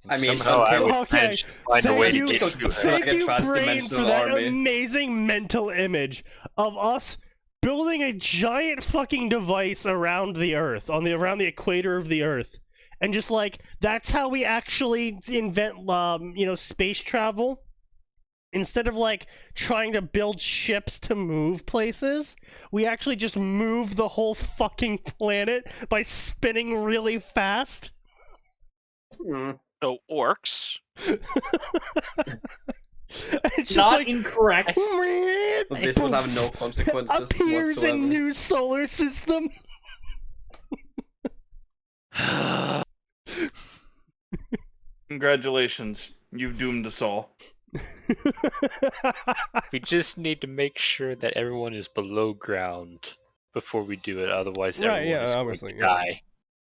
I mean, Somehow I until- would Okay, manage to find a thank way you. to get to her. Thank Like a you, Brain, trans-dimensional for that army. amazing mental image of us building a giant fucking device around the Earth, around the equator of the Earth, and just that's how we actually invent, space travel. Instead of trying to build ships to move places, we actually just move the whole fucking planet by spinning really fast. So orcs. It's just Not incorrect. This would have no consequences appears whatsoever. in new solar system. Congratulations. You've doomed us all. We just need to make sure that everyone is below ground before we do it. Otherwise, Right, everyone yeah, is obviously, going to yeah. die.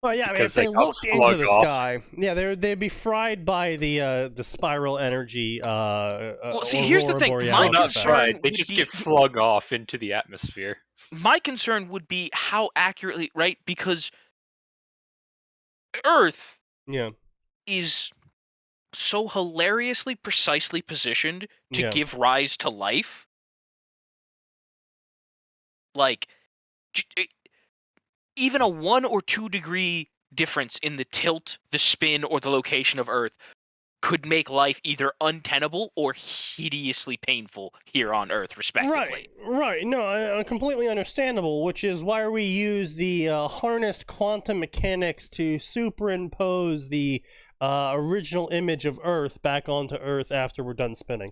Well, yeah, I mean, Because if they they got looked into slug the off. sky, yeah, they'd be fried by the spiral energy. Well, see, here's the aurora thing, borealis my Well, not effect. concern right. They would just be- get flung off into the atmosphere. My concern would be how accurately, right? Because Earth Yeah, is so hilariously precisely positioned to Yeah. give rise to life. Like, even a 1 or 2 degree difference in the tilt, the spin, or the location of Earth could make life either untenable or hideously painful here on Earth, respectively. right. No, completely understandable. Which is why we use the harnessed quantum mechanics to superimpose the original image of Earth back onto Earth after we're done spinning.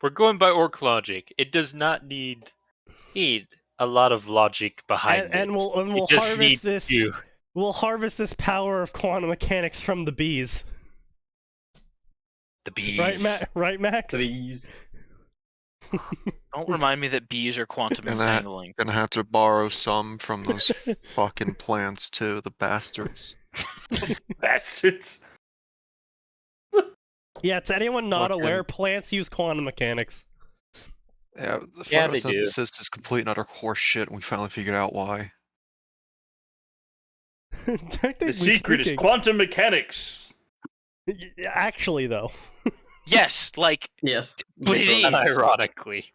We're going by orc logic. It does not need a lot of logic behind it. And we'll It just harvest needs this. to. We'll harvest this power of quantum mechanics from the bees. The bees. Right, Max? Please. Don't remind me that bees are quantum And that- entangling. Gonna have to borrow some from those fucking plants too, the bastards. Bastards. Yeah, to anyone not Fucking- aware, plants use quantum mechanics. Yeah, the Yeah, they do. photosynthesis is complete and utter horse shit, and we finally figured out why. The secret is quantum mechanics. Actually, though. Yes, like, Yes. But it literally. is. Ironically.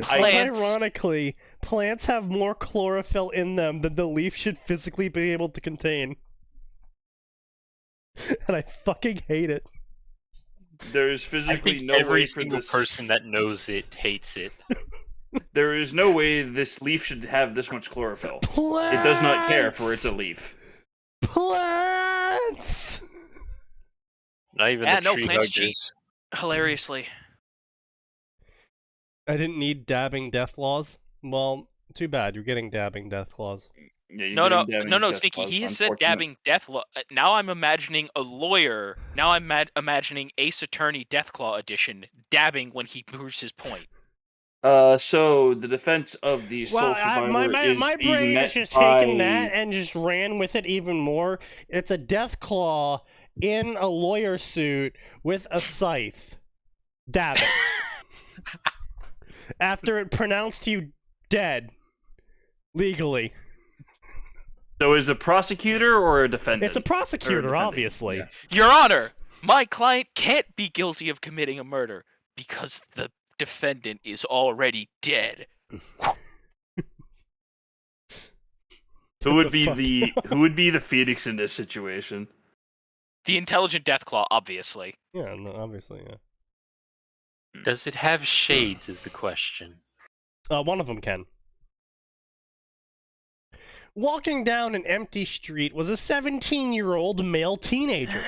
plants. Ironically, plants have more chlorophyll in them than the leaf should physically be able to contain. And I fucking hate it. There's I physically think no way every for single this. person that knows it hates it. There is no way this leaf should have this much chlorophyll. Plants! It does not care for it's a leaf. Plants! Not even Yeah, the no, tree plants huggers. cheat. Hilariously. I didn't need dabbing death laws. Well, too bad. You're getting dabbing death laws. Yeah, you're No, getting dabbing death Sneaky. claws, He has said unfortunate. dabbing death law. Now I'm imagining a lawyer. Now I'm imagining Ace Attorney Deathclaw edition dabbing when he proves his point. So the defense of the sole Well, survivor my is being brain met has just by... taken that and just ran with it even more. It's a death claw in a lawyer suit with a scythe. Dab it. After it pronounced you dead. Legally. So is a prosecutor or a defendant? It's a prosecutor, defendant, obviously. yeah. Your Honor, my client can't be guilty of committing a murder because the defendant is already dead. Who would the be fuck? who would be the Phoenix in this situation? The intelligent Deathclaw, obviously. Yeah, no, obviously, yeah. Does it have shades? Is the question. One of them can. Walking down an empty street was a 17-year-old male teenager.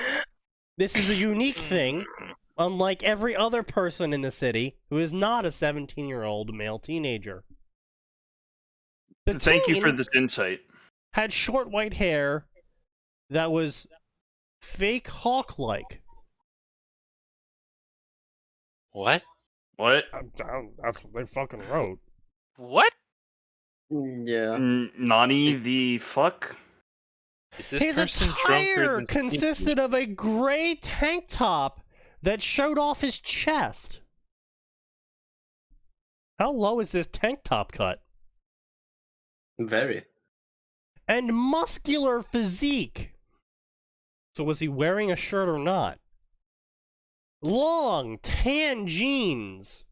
This is a unique thing, unlike every other person in the city who is not a 17-year-old male teenager. The Thank you for teen this insight. had short white hair that was fake hawk-like. What? What? That's what they fucking wrote. What? Yeah. Nani the fuck? Is this His person attire drunker than consisted of a gray tank top that showed off his chest. How low is this tank top cut? Very. And muscular physique. So was he wearing a shirt or not? Long, tan jeans.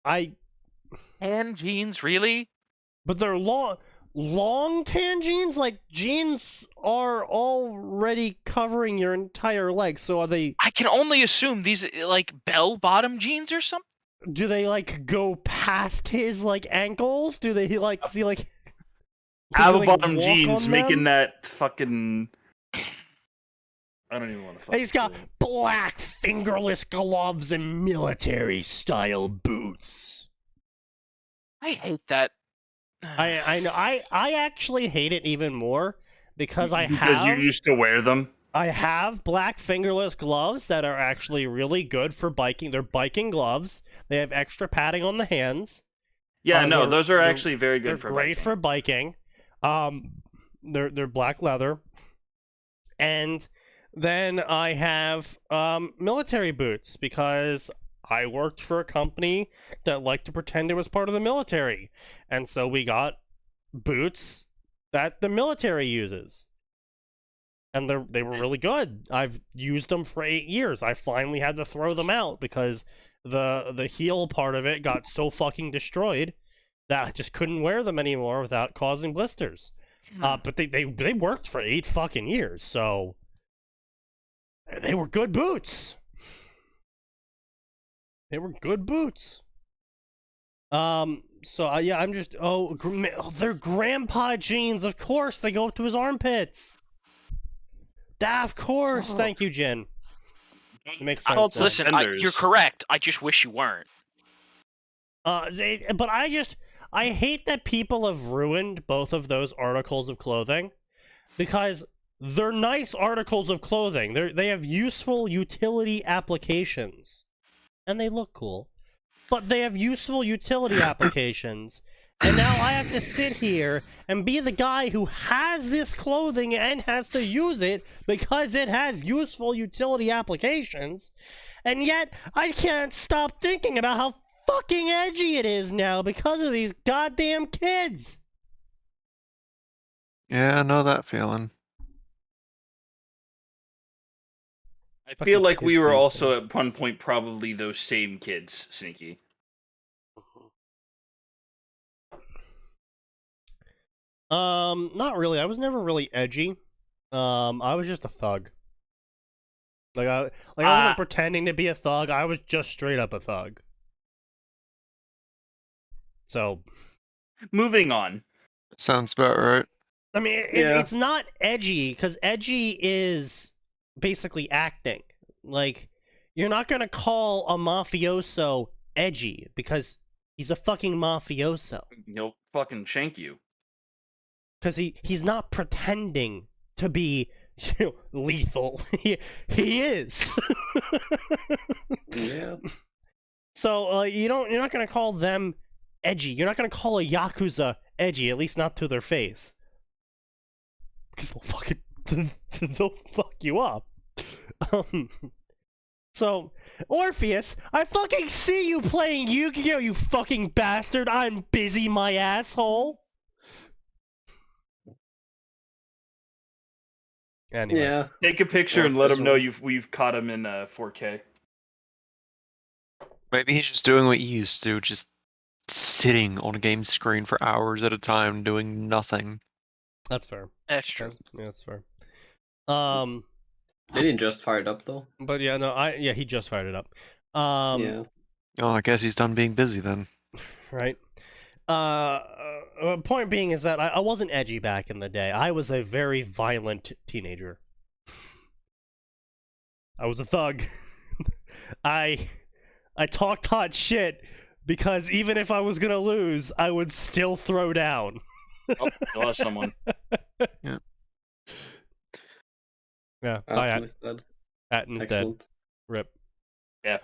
Tan jeans, really? But they're long tan jeans? Like, jeans are already covering your entire leg, so are they... I can only assume these, like, bell-bottom jeans or something? Do they, like, go past his, like, ankles? Do they, like, see, like... does he, like, Bottom walk jeans on making them? that fucking. I don't even want to fucking. He's got say it. black fingerless gloves and military-style boots. I hate that. I know. I actually hate it even more because Because you used to wear them. I have black fingerless gloves that are actually really good for biking. They're biking gloves. They have extra padding on the hands. Yeah, no, they're- those are they're- actually very good They're for great biking. for biking. They're black leather. And then I have military boots because I worked for a company that liked to pretend it was part of the military. And so we got boots that the military uses. And they were really good. I've used them for 8 years. I finally had to throw them out because the heel part of it got so fucking destroyed that I just couldn't wear them anymore without causing blisters. But they worked for 8 fucking years, so they were good boots. They were good boots. So yeah, I'm just they're grandpa jeans. Of course, they go up to his armpits. Of course. Thank you, Jen. It makes sense. called now. Listen, suspenders. you're correct. I just wish you weren't. But I hate that people have ruined both of those articles of clothing because they're nice articles of clothing. They have useful utility applications and they look cool. But they have useful utility applications. And now I have to sit here and be the guy who has this clothing and has to use it because it has useful utility applications. And yet, I can't stop thinking about how fucking edgy it is now because of these goddamn kids. Yeah, I know that feeling. I Fucking feel like kids we were these also days. at one point probably those same kids, Sneaky. Not really. I was never really edgy. I was just a thug. I wasn't pretending to be a thug. I was just straight up a thug. So, Moving on. Sounds about right. I mean, Yeah. it's not edgy, because edgy is basically acting. Like, you're not gonna call a mafioso edgy, because he's a fucking mafioso. He'll fucking shank you. Because he's not pretending to be, lethal. He is. Yeah. So, you're not gonna call them edgy. You're not gonna call a Yakuza edgy, at least not to their face. Because they'll fucking they'll fuck you up. So, Orpheus, I fucking see you playing Yu-Gi-Oh, you fucking bastard. I'm busy, my asshole. Anyway. Yeah. Take a picture and Or let him know fizzle. we've caught him in 4K. Maybe he's just doing what you used to do, just sitting on a game screen for hours at a time doing nothing. That's fair. That's true. Yeah, that's fair. They didn't just fire it up though. But yeah, no, he just fired it up. Yeah. Oh, I guess he's done being busy then. Right. Point being is that I wasn't edgy back in the day. I was a very violent teenager. I was a thug. I talked hot shit because even if I was gonna lose, I would still throw down. Oh, you lost someone. Yeah. Bye, Atin is dead. Atin's dead. Excellent. Rip. Yeah.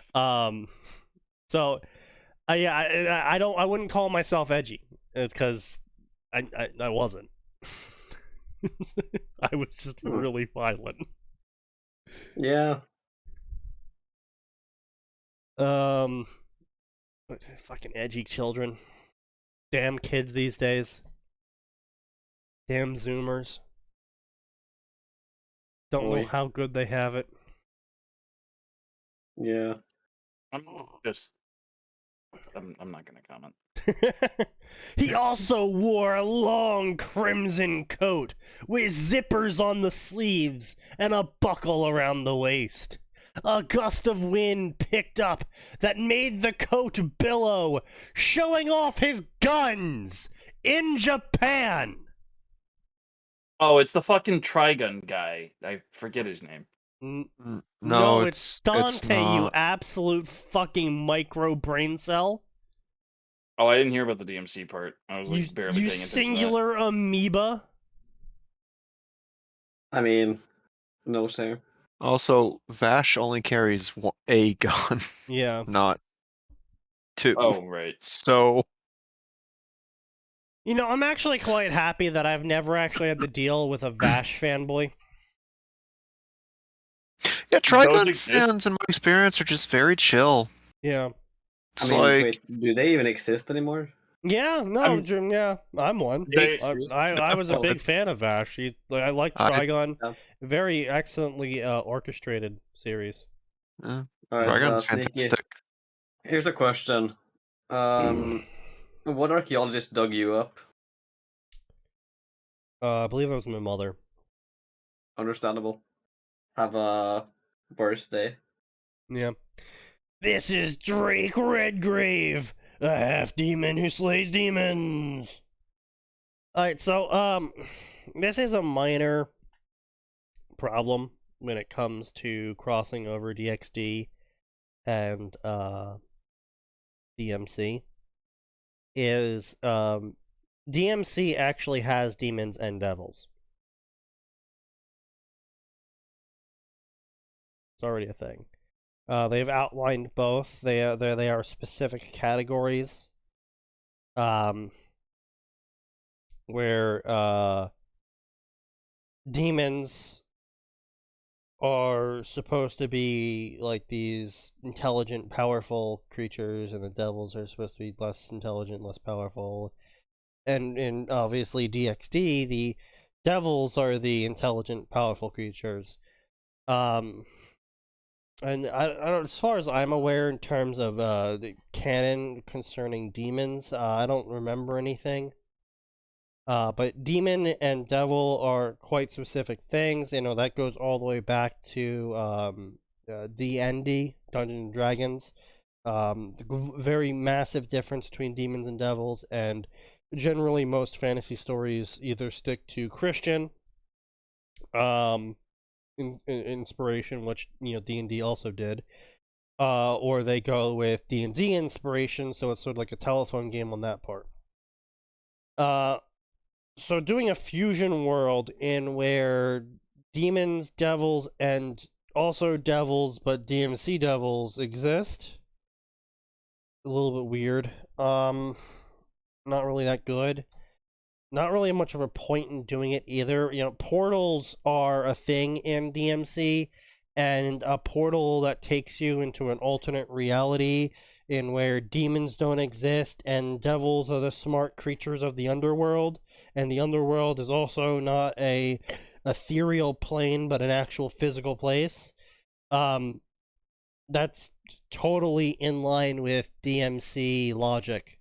So, yeah, I wouldn't call myself edgy. It's because I wasn't. I was just really violent. Yeah. Fucking edgy children. Damn kids these days. Damn Zoomers. Don't know Boy. how good they have it. Yeah. I'm not gonna comment. He also wore a long crimson coat with zippers on the sleeves and a buckle around the waist. A gust of wind picked up that made the coat billow, showing off his guns in Japan. Oh, it's the fucking Trigun guy. I forget his name. No, it's Dante, you not. absolute fucking micro brain cell. Oh, I didn't hear about the DMC part. I was like barely You paying attention to that. singular amoeba. I mean, no sir. Also, Vash only carries a gun, Yeah. not two. Oh, right. So, You know, I'm actually quite happy that I've never actually had to deal with a Vash fanboy. yeah, Trigun exist. fans, in my experience, are just very chill. Yeah. It's I mean, like, wait, do they even exist anymore? Yeah, no, I'm one. They- I was a big fan of Vash. I like Trigun. Yeah. Very excellently orchestrated series. Alright, Trigun's Sneaky. fantastic. Here's a question. What archaeologist dug you up? I believe it was my mother. Understandable. Have a birthday. Yeah. This is Drake Redgrave, a half-demon who slays demons. Alright, so, this is a minor problem when it comes to crossing over DXD and, DMC. Is, DMC actually has demons and devils. It's already a thing. They've outlined both. They are specific categories. Where demons are supposed to be like these intelligent, powerful creatures, and the devils are supposed to be less intelligent, less powerful. And in obviously DXD, the devils are the intelligent, powerful creatures. And I don't, as far as I'm aware, in terms of the canon concerning demons, I don't remember anything. But demon and devil are quite specific things. You know, that goes all the way back to D&D, Dungeons and Dragons. The very massive difference between demons and devils, and generally most fantasy stories either stick to Christian inspiration, which, you know, D&D also did, or they go with D&D inspiration, so it's sort of like a telephone game on that part. So doing a fusion world in where demons, devils, and also devils, but DMC devils exist, a little bit weird. Not really that good. not really much of a point in doing it either. You know, portals are a thing in DMC, and a portal that takes you into an alternate reality in where demons don't exist and devils are the smart creatures of the underworld, and the underworld is also not a ethereal plane but an actual physical place. That's totally in line with DMC logic.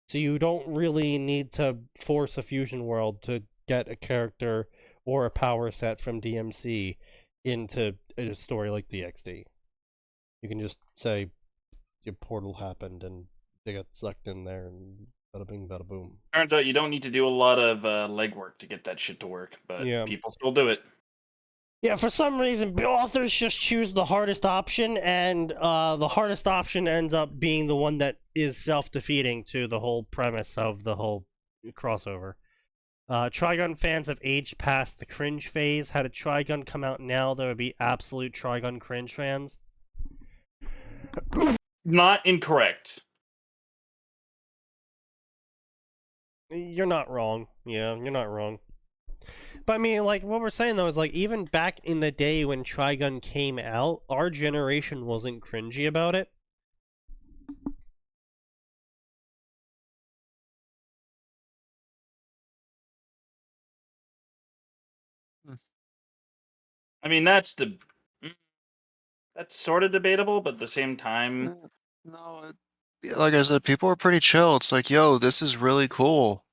So you don't really need to force a fusion world to get a character or a power set from DMC into a story like DXD. You can just say your portal happened and they got sucked in there and bada bing bada boom. Turns out you don't need to do a lot of legwork to get that shit to work, but Yeah. people still do it. Yeah, for some reason, authors just choose the hardest option, and the hardest option ends up being the one that is self-defeating to the whole premise of the whole crossover. Trigun fans have aged past the cringe phase. Had a Trigun come out now, there would be absolute Trigun cringe fans. Not incorrect. You're not wrong. Yeah, you're not wrong. But I mean, like, what we're saying though is, like, even back in the day when Trigun came out, our generation wasn't cringy about it. I mean, that's sort of debatable, but at the same time, No, yeah, like I said, people are pretty chill. It's like, yo, this is really cool.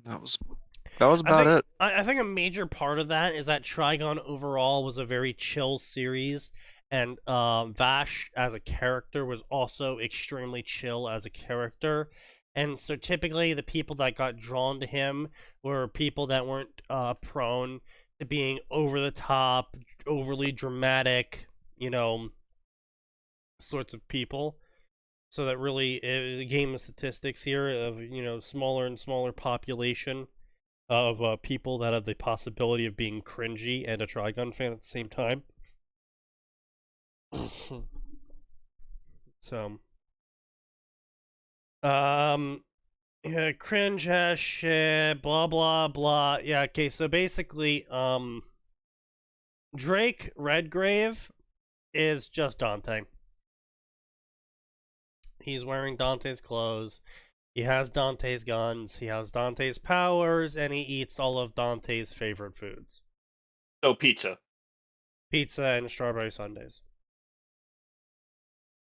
That was about it. I think a major part of that is that Trigun overall was a very chill series, and Vash as a character was also extremely chill as a character. And so typically the people that got drawn to him were people that weren't prone to being over the top, overly dramatic, you know, sorts of people. So that really, the game of statistics here of, you know, smaller and smaller population of people that have the possibility of being cringy and a Trigun fan at the same time. So, yeah, cringe hash shit, blah blah blah. Yeah, okay, so basically, Drake Redgrave is just Dante. He's wearing Dante's clothes. He has Dante's guns. He has Dante's powers, and he eats all of Dante's favorite foods. so pizza. Pizza and strawberry sundaes.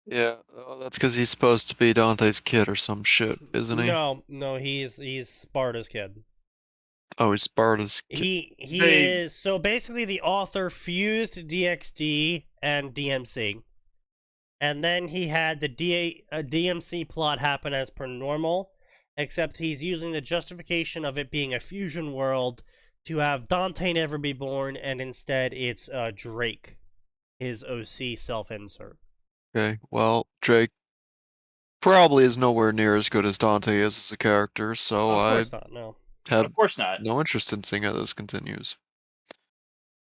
Yeah, that's because he's supposed to be Dante's kid or some shit, isn't he? No, he's Sparta's kid. Oh, he's Sparta's kid. He They- is, so basically the author fused DXD and DMC. And then he had the DMC plot happen as per normal, except he's using the justification of it being a fusion world to have Dante never be born, and instead it's Drake, his OC self-insert. Okay, well, Drake probably is nowhere near as good as Dante is as a character, so Of I course not, no. have Of course not. no interest in seeing how this continues.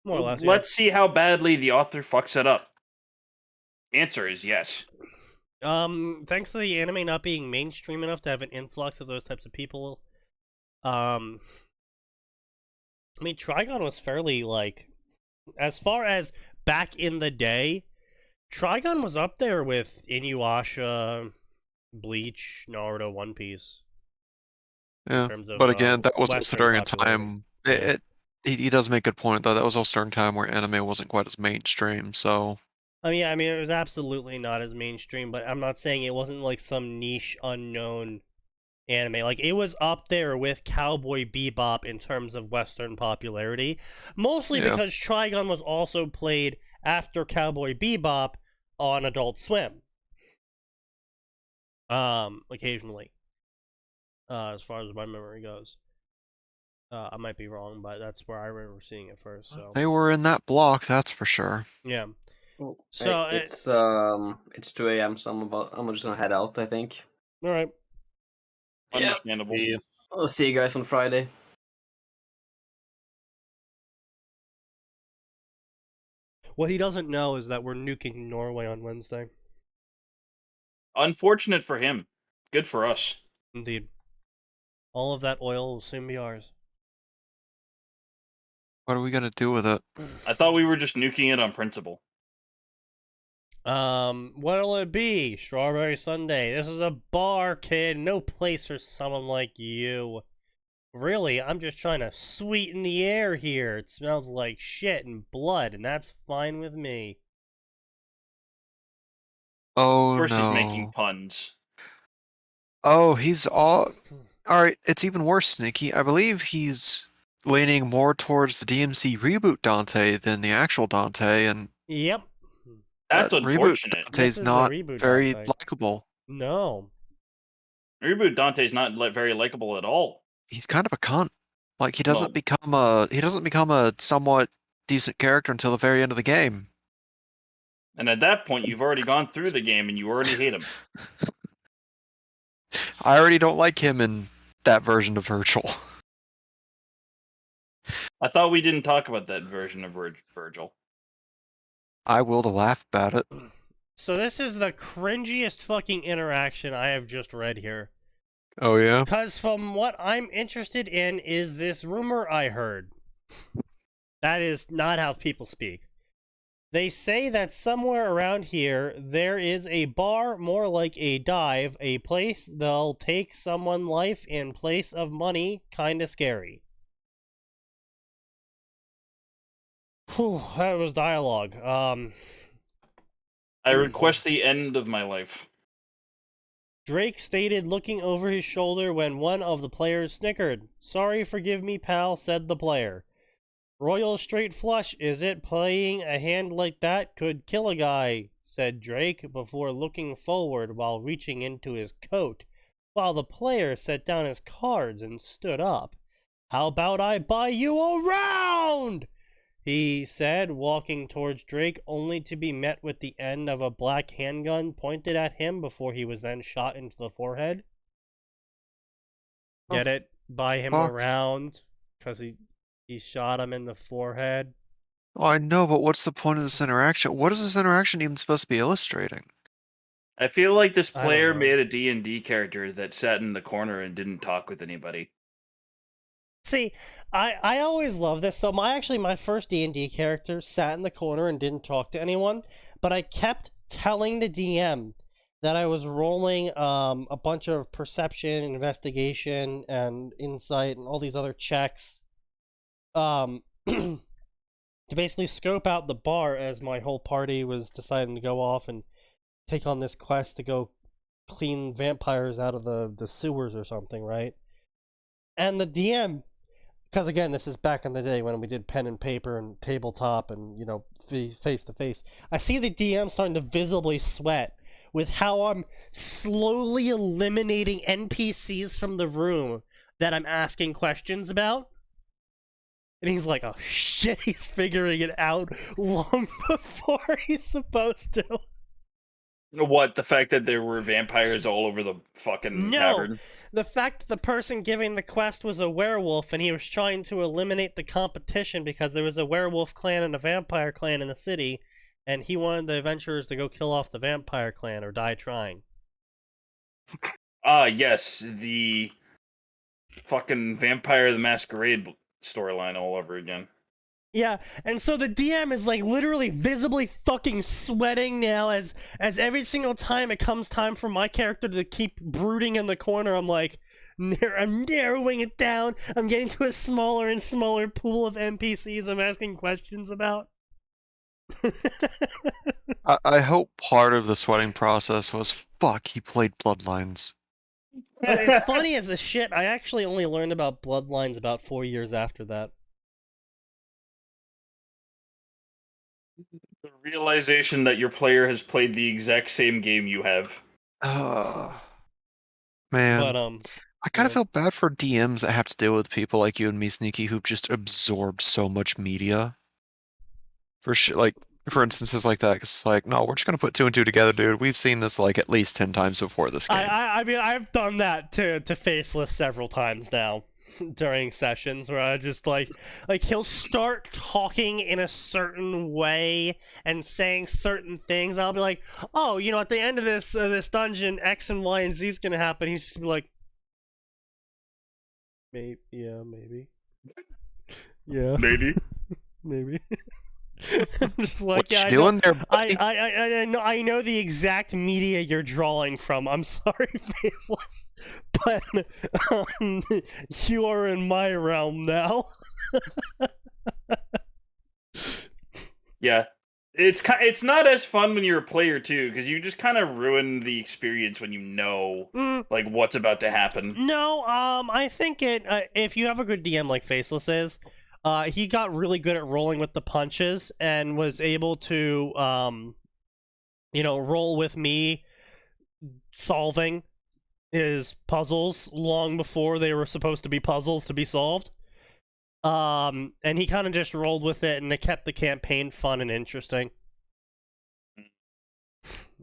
More or less, Let's see how badly the author fucks it up. Answer is yes. Thanks to the anime not being mainstream enough to have an influx of those types of people, I mean, Trigun was fairly, like, as far as back in the day, Trigun was up there with Inuyasha, Bleach, Naruto, One Piece. Yeah, terms of, but again, that was also Western during a popularity. time. Yeah. He does make a good point though. That was also during a time where anime wasn't quite as mainstream. So I mean, it was absolutely not as mainstream, but I'm not saying it wasn't like some niche, unknown anime. Like, it was up there with Cowboy Bebop in terms of Western popularity, mostly Yeah. because Trigun was also played after Cowboy Bebop on Adult Swim. Occasionally, as far as my memory goes. I might be wrong, but that's where I remember seeing it first. So they were in that block, that's for sure. yeah. Oh, So, hey, it's 2 a.m. so I'm just gonna head out, I think. All right. Yeah. Understandable. I'll see you guys on Friday. What he doesn't know is that we're nuking Norway on Wednesday. Unfortunate for him. Good for us. Indeed. All of that oil will soon be ours. What are we gonna do with it? I thought we were just nuking it on principle. What'll it be? Strawberry Sundae. This is a bar, kid. No place for someone like you. Really, I'm just trying to sweeten the air here. It smells like shit and blood, and that's fine with me. Of Oh course he's making no. puns. Oh, he's all. Alright, it's even worse, Sneaky. I believe he's leaning more towards the DMC reboot Dante than the actual Dante, and Yep. That's that reboot unfortunate. This Dante's is the not reboot very Dante. likable. No. Reboot Dante's not very likable at all. He's kind of a cunt. Like he Well- doesn't become a somewhat decent character until the very end of the game. And at that point, you've already gone through the game and you already hate him. I already don't like him in that version of Virgil. I thought we didn't talk about that version of Virgil. I will to laugh about it. So this is the cringiest fucking interaction I have just read here. Oh yeah? Because from what I'm interested in is this rumor I heard. That is not how people speak. They say that somewhere around here there is a bar more like a dive, a place they'll take someone's life in place of money, kinda scary. Whew, that was dialogue. I request the end of my life. Drake stated looking over his shoulder when one of the players snickered. Sorry, forgive me, pal, said the player. Royal straight flush, is it? Playing a hand like that could kill a guy, said Drake before looking forward while reaching into his coat, while the player set down his cards and stood up. How about I buy you a round? He said, walking towards Drake, only to be met with the end of a black handgun pointed at him before he was then shot into the forehead. Oh, Get it? Buy him fuck. a round, because he shot him in the forehead. Oh, I know, but what's the point of this interaction? What is this interaction even supposed to be illustrating? I feel like this I don't player know. made a D&D character that sat in the corner and didn't talk with anybody. See, I always love this. So my first D&D character sat in the corner and didn't talk to anyone, but I kept telling the DM that I was rolling a bunch of perception, investigation, and insight, and all these other checks to basically scope out the bar as my whole party was deciding to go off and take on this quest to go clean vampires out of the sewers or something, right? And the DM, because again, this is back in the day when we did pen and paper and tabletop and, you know, face to face. I see the DM starting to visibly sweat with how I'm slowly eliminating NPCs from the room that I'm asking questions about. And he's like, oh shit, he's figuring it out long before he's supposed to. What, the fact that there were vampires all over the fucking No, tavern? the fact the person giving the quest was a werewolf and he was trying to eliminate the competition because there was a werewolf clan and a vampire clan in the city, and he wanted the adventurers to go kill off the vampire clan or die trying. Ah, yes, the fucking Vampire the Masquerade storyline all over again. Yeah, and so the DM is like literally visibly fucking sweating now as every single time it comes time for my character to keep brooding in the corner, I'm like, I'm narrowing it down. I'm getting to a smaller and smaller pool of NPCs I'm asking questions about. I hope part of the sweating process was, fuck, he played Bloodlines. It's funny as the shit. I actually only learned about Bloodlines about 4 years after that. The realization that your player has played the exact same game you have. Man, But I kind of yeah. feel bad for DMs that have to deal with people like you and me, Sneaky, who've just absorbed so much media. Like, for instances like that, it's like, no, we're just gonna put two and two together, dude. We've seen this like at least 10 times before this game. I mean I've done that to Faceless several times now during sessions where I just like he'll start talking in a certain way and saying certain things. I'll be like, oh, you know, at the end of this dungeon, X and Y and Z is gonna happen. He's just be like, Maybe. Yeah, maybe. Yeah. Maybe. Maybe. I'm just like, What yeah, you I know. doing there, buddy? I know the exact media you're drawing from. I'm sorry, Faceless, but you are in my realm now. Yeah. It's not as fun when you're a player too, because you just kind of ruin the experience when you know like what's about to happen. No, I think if you have a good DM like Faceless is, he got really good at rolling with the punches and was able to roll with me solving his puzzles long before they were supposed to be puzzles to be solved. And he kind of just rolled with it, and it kept the campaign fun and interesting.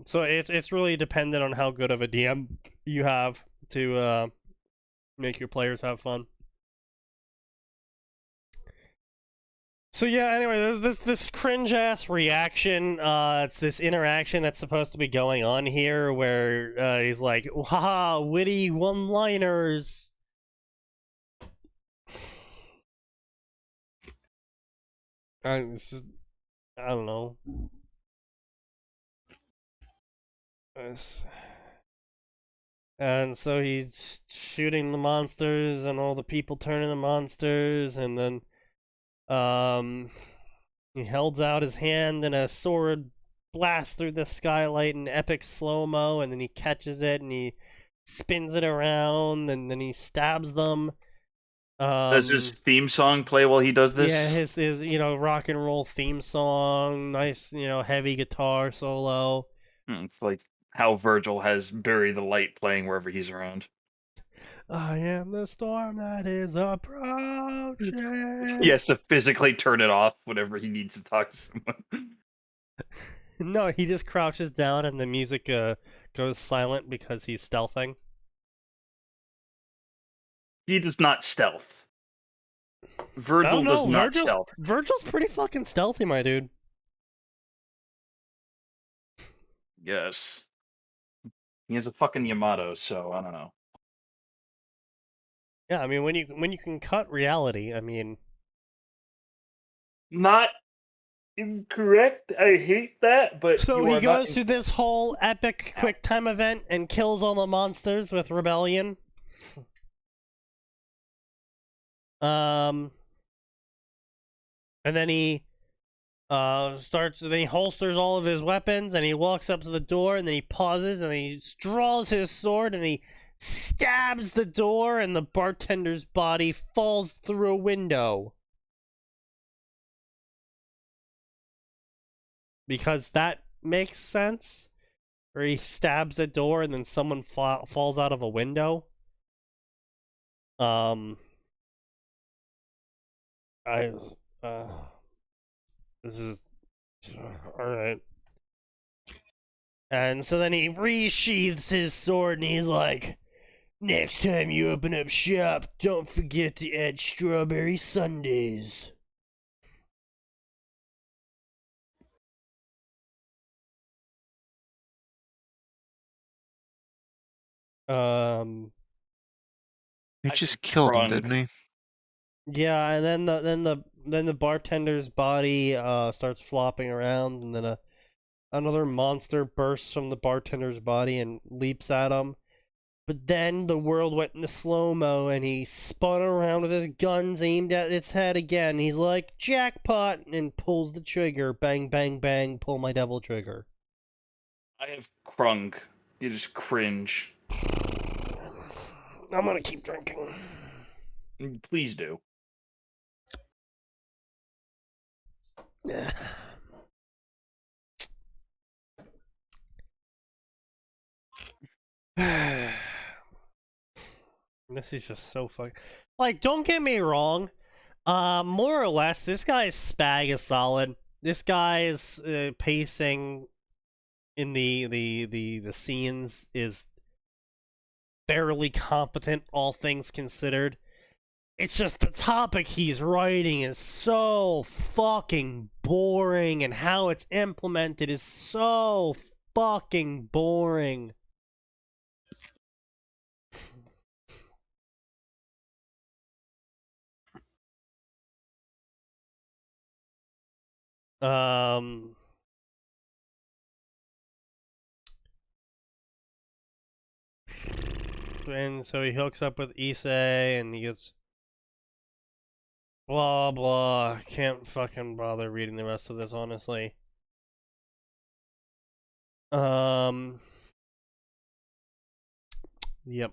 So it's really dependent on how good of a DM you have to make your players have fun. So yeah, anyway, there's this cringe ass reaction. It's this interaction that's supposed to be going on here, where he's like, "Haha, witty one-liners." It's just, I don't know. And so he's shooting the monsters, and all the people turn into monsters, and then he holds out his hand, and a sword blasts through the skylight in epic slow-mo, and then he catches it, and he spins it around, and then he stabs them. Does his theme song play while he does this? Yeah, his rock and roll theme song, nice heavy guitar solo. It's like how Virgil has Bury the Light playing wherever he's around. I am the storm that is approaching. He has to physically turn it off whenever he needs to talk to someone. No, he just crouches down and the music goes silent because he's stealthing. He does not stealth. Virgil does not stealth. Virgil's pretty fucking stealthy, my dude. Yes. He has a fucking Yamato, so I don't know. Yeah, I mean when you can cut reality, I mean. Not incorrect. I hate that, but So you he are goes not through this whole epic quick time event and kills all the monsters with Rebellion. And then he holsters all of his weapons, and he walks up to the door, and then he pauses, and he draws his sword, and he stabs the door, and the bartender's body falls through a window. Because that makes sense. Or he stabs a door, and then someone falls out of a window. This is alright. And so then he resheathes his sword, and he's like, "Next time you open up shop, don't forget to add strawberry sundaes." He just killed him, didn't he? Yeah, and then the bartender's body starts flopping around, and then another monster bursts from the bartender's body and leaps at him. But then the world went into slow-mo, and he spun around with his guns aimed at its head again. He's like, "Jackpot!" and pulls the trigger. Bang, bang, bang, pull my devil trigger. I have crunk. You just cringe. I'm gonna keep drinking. Please do. This is just so fucking. Like, don't get me wrong. More or less, this guy's spag is solid. This guy's pacing in the scenes is fairly competent, all things considered. It's just the topic he's writing is so fucking boring, and how it's implemented is so fucking boring. Um. And so he hooks up with Issei, and he gets blah blah. Can't fucking bother reading the rest of this, honestly. Yep.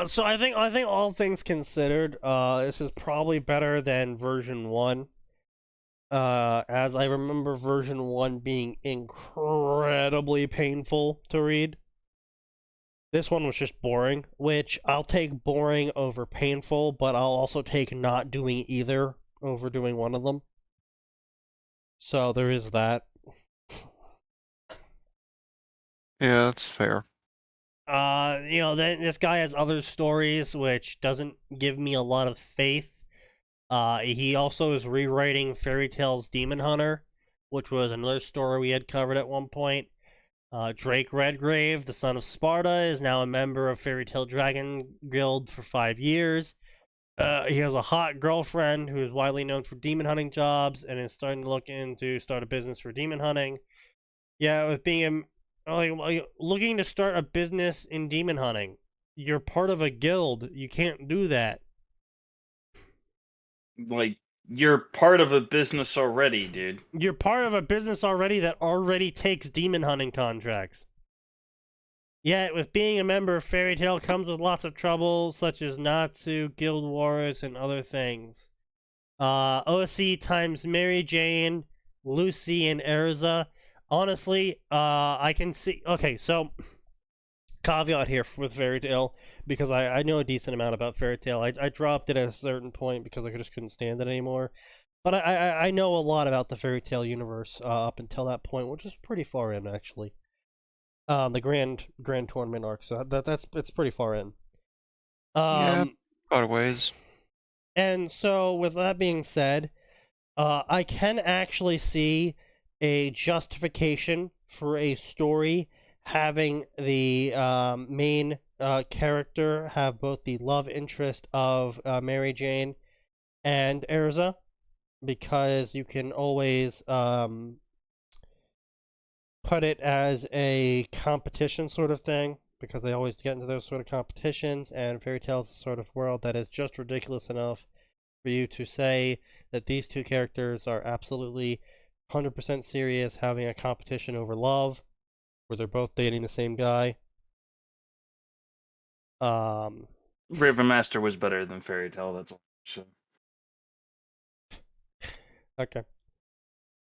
So I think all things considered, this is probably better than version 1. As I remember version 1 being incredibly painful to read. This one was just boring, which I'll take boring over painful, but I'll also take not doing either over doing one of them. So there is that. Yeah, that's fair. Then this guy has other stories which doesn't give me a lot of faith. He also is rewriting Fairy Tail's Demon Hunter, which was another story we had covered at one point. Drake Redgrave, the son of Sparta, is now a member of Fairy Tail Dragon Guild for 5 years. He has a hot girlfriend who is widely known for demon hunting jobs and is starting to look into start a business for demon hunting. Yeah, with being looking to start a business in demon hunting. You're part of a guild. You can't do that. Like, you're part of a business already, dude. You're part of a business already that already takes demon hunting contracts. Yet, with being a member of Fairy Tail comes with lots of trouble, such as Natsu, Guild Wars, and other things. OC times Mary Jane, Lucy, and Erza. Honestly, I can see... Okay, so... Caveat here with Fairy Tail, because I know a decent amount about Fairy Tail. I dropped it at a certain point because I just couldn't stand it anymore. But I know a lot about the Fairy Tail universe up until that point, which is pretty far in, actually. The grand tournament arc, so it's pretty far in. Yeah, quite a ways. And so, with that being said, I can actually see a justification for a story having the main character have both the love interest of Mary Jane and Erza, because you can always put it as a competition sort of thing, because they always get into those sort of competitions, and Fairy Tail is the sort of world that is just ridiculous enough for you to say that these two characters are absolutely 100% serious, having a competition over love, where they're both dating the same guy. Rivermaster was better than Fairy Tail, that's all. So. Okay.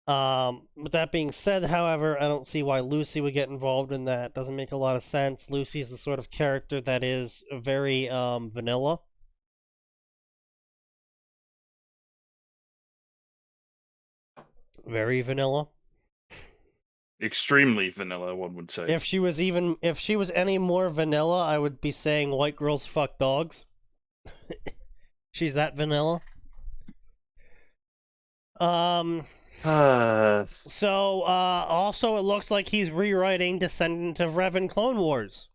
With that being said, however, I don't see why Lucy would get involved in that. Doesn't make a lot of sense. Lucy is the sort of character that is very vanilla. Very vanilla. Extremely vanilla, one would say. If she was any more vanilla, I would be saying white girls fuck dogs. She's that vanilla. So, also it looks like he's rewriting Descendant of Revan Clone Wars.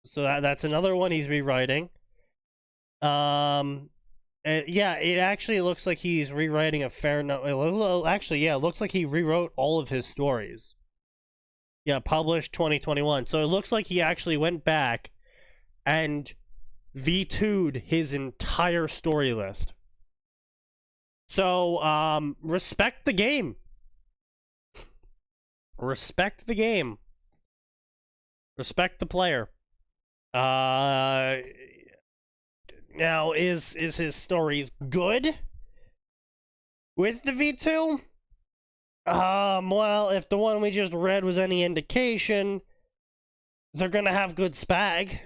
So that's another one he's rewriting. Yeah, it actually looks like he's rewriting a fair number. Actually, yeah, it looks like he rewrote all of his stories. Yeah, published 2021. So it looks like he actually went back and V2'd his entire story list. So, respect the game. Respect the game. Respect the player. Now, is his stories good with the V2? Well, if the one we just read was any indication, they're gonna have good spag.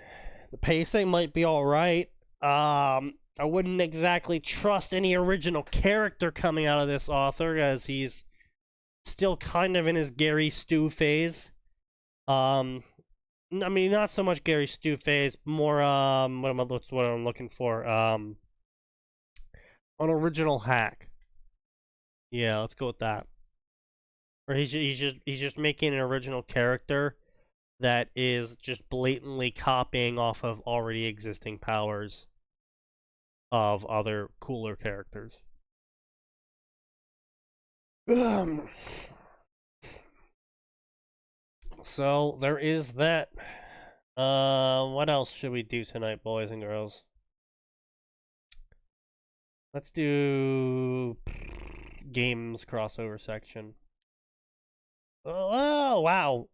The pacing might be alright. I wouldn't exactly trust any original character coming out of this author, as he's still kind of in his Gary Stu phase. I mean, not so much Gary Stu phase, more, what I'm looking for, an original hack. Yeah, let's go with that. Or he's just making an original character that is just blatantly copying off of already existing powers of other cooler characters. So there is that. What else should we do tonight, boys and girls? Let's do games crossover section. Oh, wow.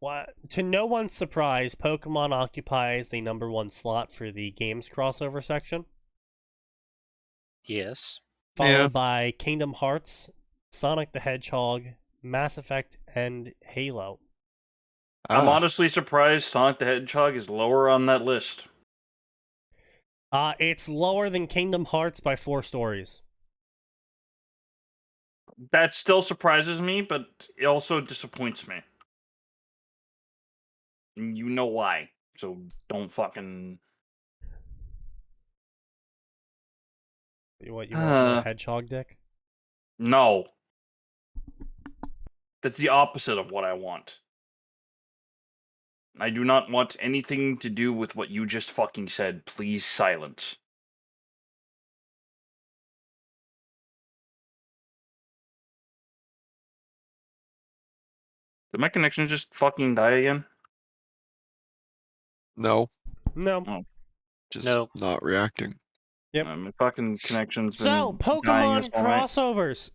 To no one's surprise, Pokemon occupies the #1 slot for the games crossover section, Yes. followed by Kingdom Hearts, Sonic the Hedgehog, Mass Effect, and Halo. I'm honestly surprised Sonic the Hedgehog is lower on that list. It's lower than Kingdom Hearts by 4 stories. That still surprises me, but it also disappoints me. And you know why. So don't fucking... You want a hedgehog dick? No. That's the opposite of what I want. I do not want anything to do with what you just fucking said. Please silence. Did my connection just fucking die again? No, No. Oh. just No. not reacting. Yep. My fucking connection's been So, dying this Pokemon whole night. crossovers.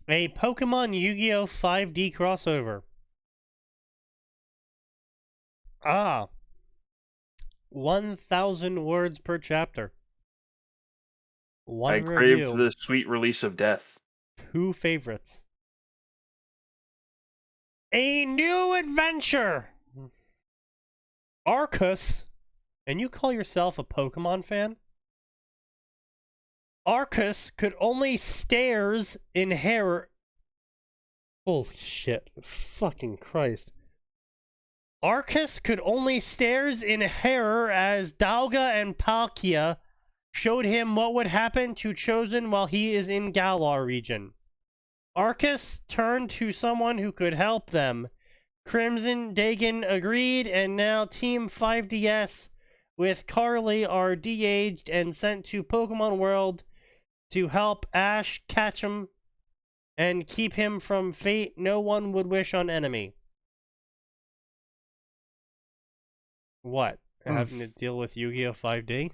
A Pokemon Yu-Gi-Oh! 5D crossover. 1,000 words per chapter. One I crave review. the sweet release of death. 2 favorites. A new adventure! Arceus, and you call yourself a Pokemon fan? Arceus could only stares inherit. Holy shit. Fucking Christ. Arceus could only stares inherit as Dialga and Palkia showed him what would happen to Chosen while he is in Galar region. Arceus turned to someone who could help them. Crimson Dagon agreed, and now Team 5DS with Carly are de-aged and sent to Pokemon World to help Ash catch him and keep him from fate no one would wish on enemy. What? Having to deal with Yu-Gi-Oh! 5D?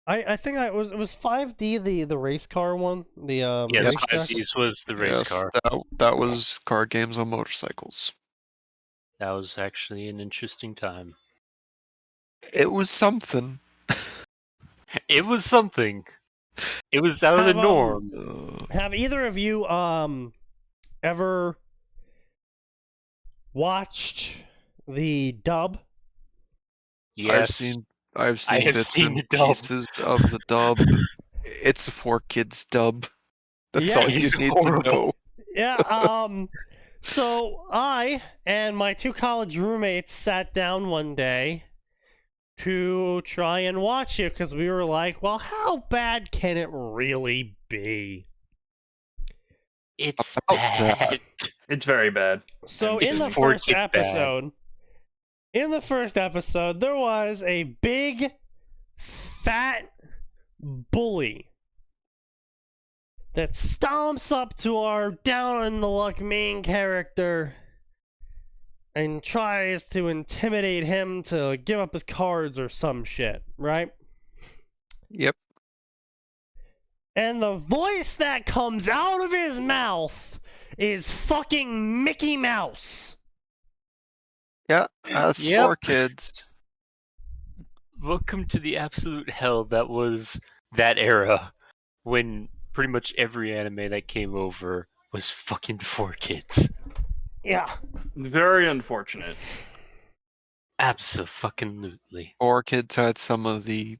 I think it was 5D the race car one? The Yes, race track? 5Ds was the race car. That was card games on motorcycles. That was actually an interesting time. It was something. It was something. It was out of the norm. Have either of you ever watched the dub? Yes. I've seen have bits seen and the dub. pieces of the dub. It's a 4Kids dub. That's Yeah, all you it's need horrible. to know. Yeah, so I and my 2 college roommates sat down one day to try and watch it because we were like, well, how bad can it really be? It's About bad. that. It's very bad. So It's in the 4 first kids bad. episode, there was a big, fat bully that stomps up to our down-in-the-luck main character and tries to intimidate him to give up his cards or some shit, right? Yep. And the voice that comes out of his mouth is fucking Mickey Mouse. Yeah, that's Yep. 4Kids. Welcome to the absolute hell that was that era when pretty much every anime that came over was fucking 4Kids. Yeah. Very unfortunate. Absolutely. 4Kids had some of the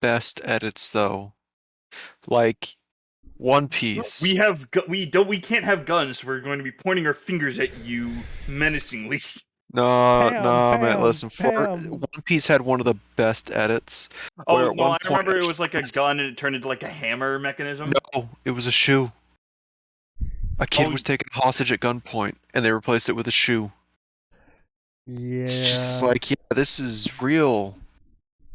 best edits, though. Like One Piece. We can't have guns, so we're going to be pointing our fingers at you menacingly. No, Pam, man, listen. Pam. One Piece had one of the best edits. Oh where at no, one I remember point it was like a gun and it turned into like a hammer mechanism. No, it was a shoe. A kid was taken hostage at gunpoint, and they replaced it with a shoe. Yeah. It's just like, yeah, this is real.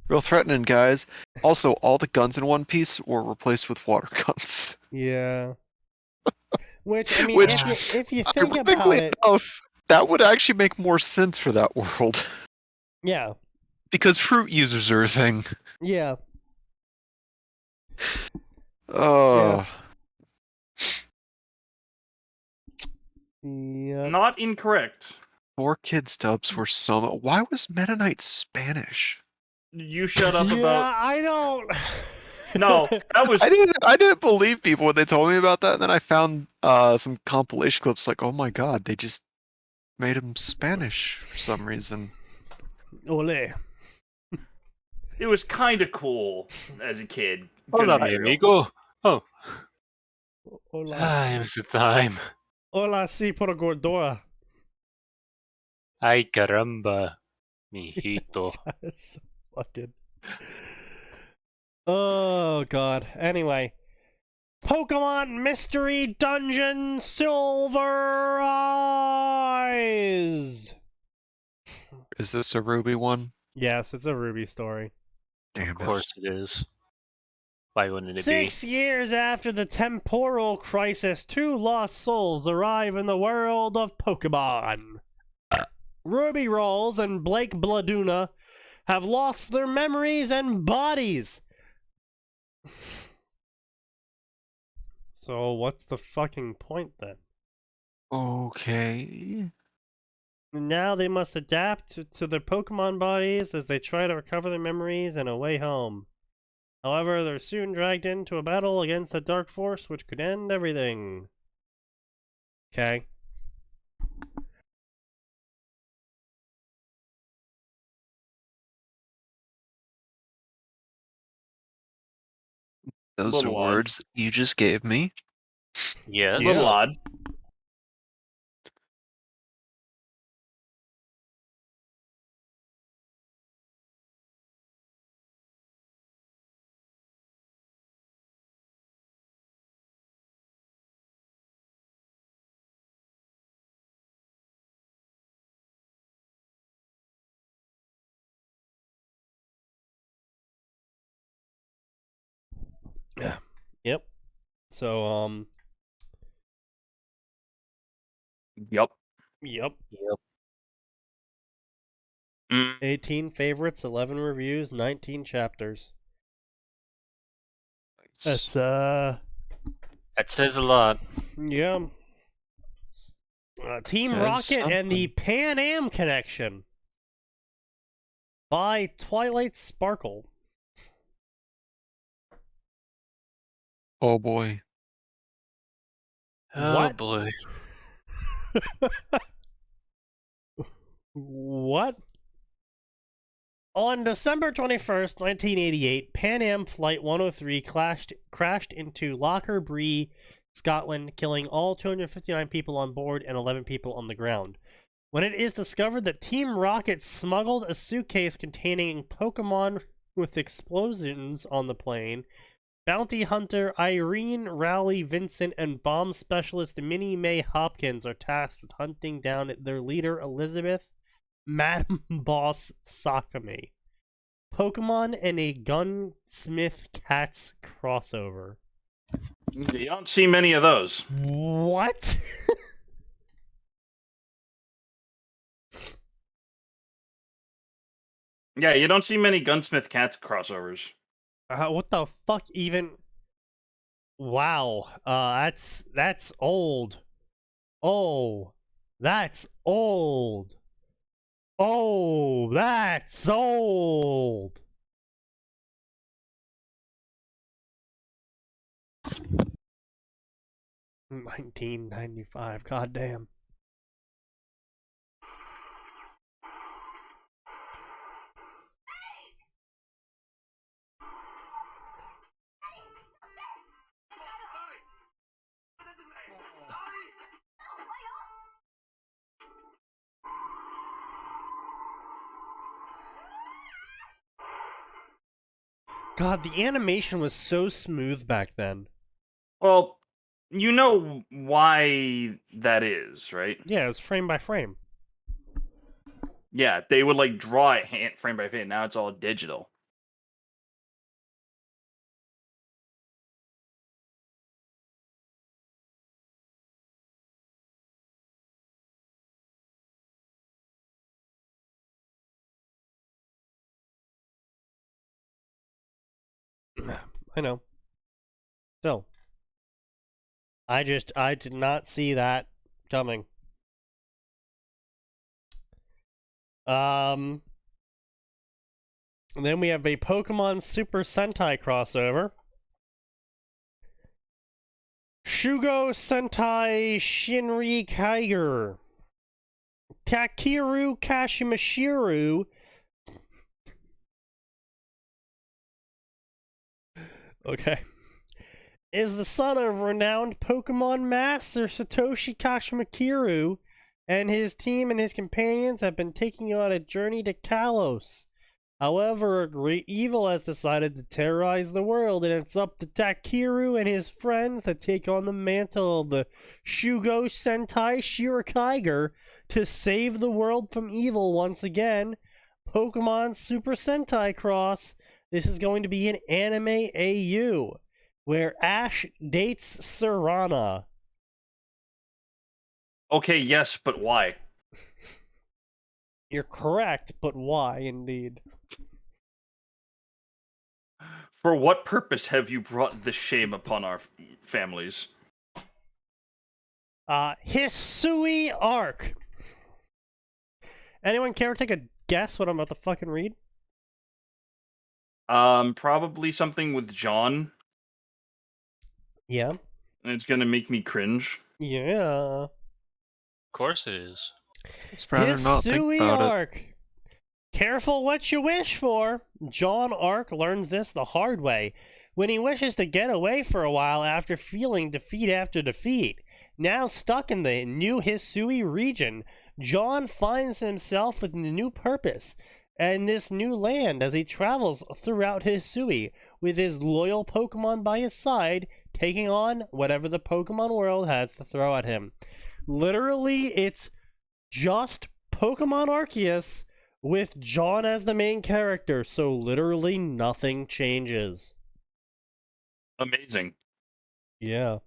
Real threatening, guys. Also, all the guns in One Piece were replaced with water guns. Yeah. Which, I mean, Which, if you think about ironically it, enough, that would actually make more sense for that world. yeah, Because fruit users are a thing. yeah, Oh. yeah. Not incorrect. 4Kids dubs were so. Why was Mennonite Spanish? You shut up about. I don't. No, that was. I didn't believe people when they told me about that, and then I found some compilation clips like, oh my god, they just made him Spanish for some reason. Ole. It was kind of cool as a kid. Hola, Gonna mi be real. amigo. Oh, Hola. it was the time. Hola, si por Gordora. Ay, caramba, mijito. That's so fucking. Oh god. Anyway, Pokemon Mystery Dungeon Silver Eyes. Is this a Ruby one? Yes, it's a Ruby story. Damn Of course it is. Why wouldn't it be? 6 years after the temporal crisis, 2 lost souls arrive in the world of Pokemon. Ruby Rolls and Blake Bladuna have lost their memories and bodies. So what's the fucking point then? Okay. Now they must adapt to their Pokemon bodies as they try to recover their memories and a way home. However, they're soon dragged into a battle against a dark force which could end everything. Okay. Those are Little odd. words you just gave me. Yes. Little odd. Yep. So, Yup. yep. Yep. 18 favorites, 11 reviews, 19 chapters. That's, That says a lot. yeah. Team Says Rocket and the something. Pan Am Connection by Twilight Sparkle. Oh boy. Oh What? boy. What? On December 21st, 1988, Pan Am Flight 103 crashed into Lockerbie, Scotland, killing all 259 people on board and 11 people on the ground. When it is discovered that Team Rocket smuggled a suitcase containing Pokemon with explosions on the plane, bounty hunter Irene Rowley Vincent and bomb specialist Minnie Mae Hopkins are tasked with hunting down their leader Elizabeth Madam Boss Sakami. Pokemon and a Gunsmith Cats crossover. You don't see many of those. What? Yeah, you don't see many Gunsmith Cats crossovers. What the fuck even? Wow. That's old. Oh, that's old. Oh, that's old. $19.95. Goddamn. God, the animation was so smooth back then. Well, you know why that is, right? Yeah, it was frame by frame. Yeah, they would like draw it frame by frame. Now it's all digital. I know. Still. I did not see that coming. And then we have a Pokemon Super Sentai crossover. Shugo Sentai Shinri Kaiger. Takeru Kashimashiru. Okay. Is the son of renowned Pokemon master Satoshi Kashimakiru, and his team and his companions have been taking on a journey to Kalos. However, a great evil has decided to terrorize the world, and it's up to Takeru and his friends to take on the mantle of the Shugo Sentai Shirokaiger to save the world from evil once again. Pokemon Super Sentai Cross. This is going to be an anime AU, where Ash dates Serana. Okay, yes, but why? You're correct, but why indeed? For what purpose have you brought this shame upon our families? Hisui Arc. Anyone care to take a guess what I'm about to fucking read? Probably something with John, Yeah. and it's gonna make me cringe. Yeah. Of course it is. It's rather not think Hisui about it. Arc. Careful what you wish for. John Arc learns this the hard way when he wishes to get away for a while after feeling defeat after defeat. Now stuck in the new Hisui region, John finds himself with a new purpose and this new land as he travels throughout Hisui with his loyal Pokemon by his side, taking on whatever the Pokemon world has to throw at him. Literally, it's just Pokemon Arceus with John as the main character, so literally nothing changes. Amazing. Yeah.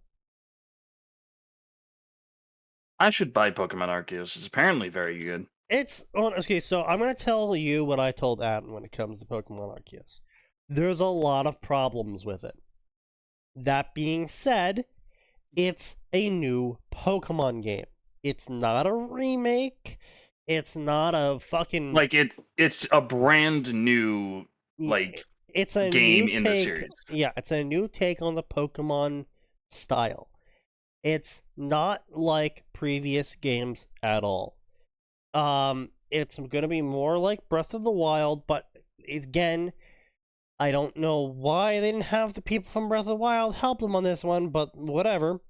I should buy Pokemon Arceus. It's apparently very good. It's okay, so I'm gonna tell you what I told Atin when it comes to Pokemon Arceus. There's a lot of problems with it. That being said, it's a new Pokemon game. It's not a remake. It's not a fucking Like it's a brand new like it's a game new in the take. series. Yeah, it's a new take on the Pokemon style. It's not like previous games at all. It's gonna be more like Breath of the Wild, but again, I don't know why they didn't have the people from Breath of the Wild help them on this one, but whatever.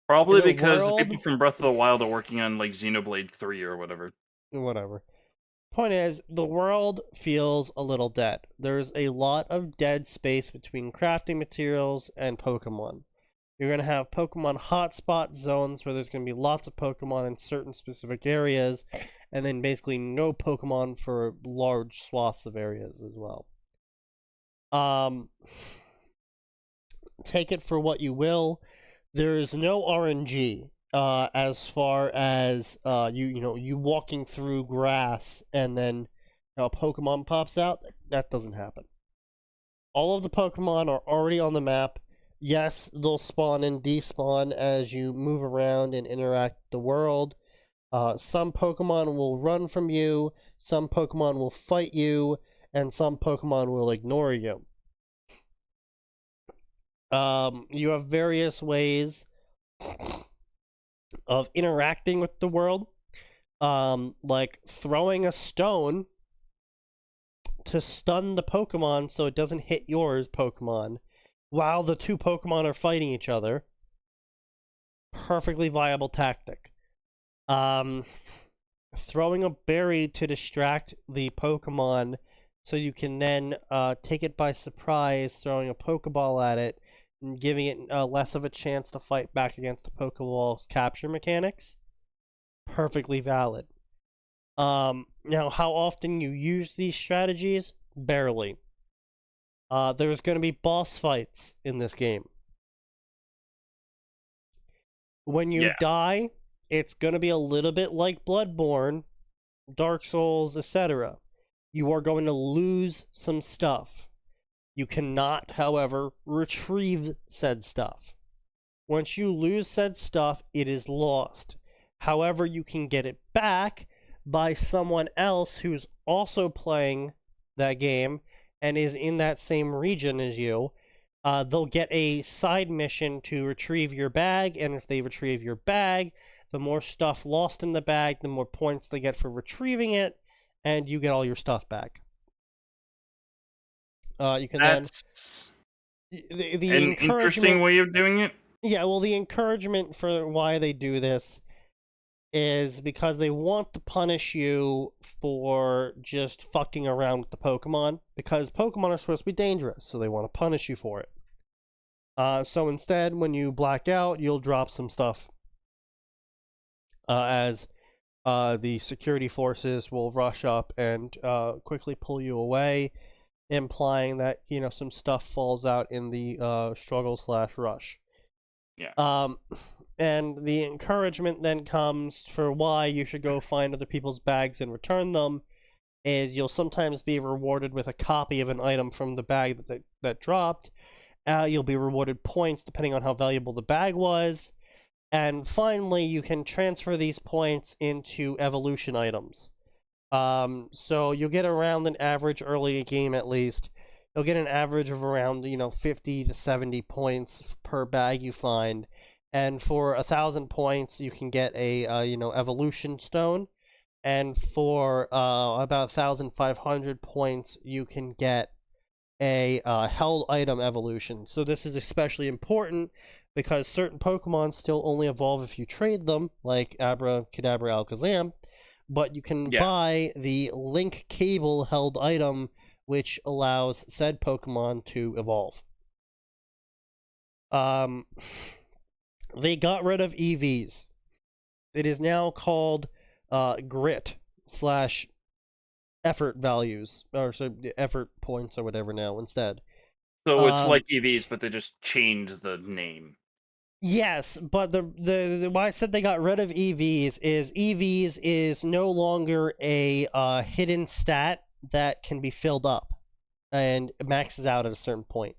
Probably The because the world- people from Breath of the Wild are working on like Xenoblade 3 or whatever. Whatever. Point is, the world feels a little dead. There's a lot of dead space between crafting materials and Pokemon. You're going to have Pokemon hotspot zones where there's going to be lots of Pokemon in certain specific areas, and then basically no Pokemon for large swaths of areas as well. Take it for what you will. There is no RNG. As far as you walking through grass and then a Pokemon pops out, that doesn't happen. All of the Pokemon are already on the map. Yes, they'll spawn and despawn as you move around and interact with the world. Some Pokemon will run from you, some Pokemon will fight you, and some Pokemon will ignore you. You have various ways of interacting with the world, like throwing a stone to stun the Pokemon so it doesn't hit yours Pokemon while the two Pokemon are fighting each other. Perfectly viable tactic. Throwing a berry to distract the Pokemon so you can then take it by surprise, throwing a Pokeball at it and giving it less of a chance to fight back against the Pokeball's capture mechanics. Perfectly valid. Now, how often you use these strategies? Barely. There's going to be boss fights in this game. When you die, it's going to be a little bit like Bloodborne, Dark Souls, etc. You are going to lose some stuff. You cannot, however, retrieve said stuff. Once you lose said stuff, it is lost. However, you can get it back by someone else who's also playing that game and is in that same region as you. They'll get a side mission to retrieve your bag, and if they retrieve your bag, the more stuff lost in the bag, the more points they get for retrieving it, and you get all your stuff back. You can That's then an interesting way of doing it. Yeah, well, the encouragement for why they do this is because they want to punish you for just fucking around with the Pokemon, because Pokemon are supposed to be dangerous, so they want to punish you for it. So instead, when you black out, you'll drop some stuff as the security forces will rush up and quickly pull you away, implying that, you know, some stuff falls out in the struggle/rush. Yeah. And the encouragement then comes for why you should go find other people's bags and return them, is you'll sometimes be rewarded with a copy of an item from the bag that dropped. You'll be rewarded points depending on how valuable the bag was. And finally, you can transfer these points into evolution items. So you'll get around an average early game at least. You'll get an average of around, 50 to 70 points per bag you find. And for 1,000 points, you can get a, evolution stone. And for about 1,500 points, you can get a held item evolution. So this is especially important because certain Pokemon still only evolve if you trade them, like Abra, Kadabra, Alakazam. But you can buy the Link Cable held item, which allows said Pokemon to evolve. They got rid of EVs. It is now called grit/effort values, or so effort points or whatever now instead. So it's like EVs, but they just changed the name. Yes, but the why I said they got rid of EVs is no longer a hidden stat that can be filled up and maxes out at a certain point.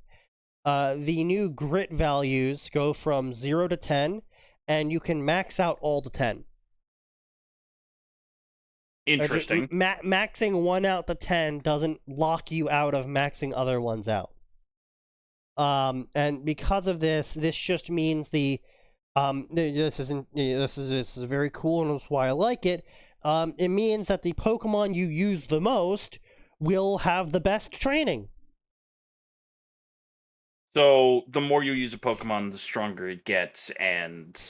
The new grit values go from 0 to 10, and you can max out all to 10. Interesting. Maxing one out to 10 doesn't lock you out of maxing other ones out. And because of this just means this is very cool, and that's why I like it. It means that the Pokemon you use the most will have the best training. So the more you use a Pokemon, the stronger it gets, and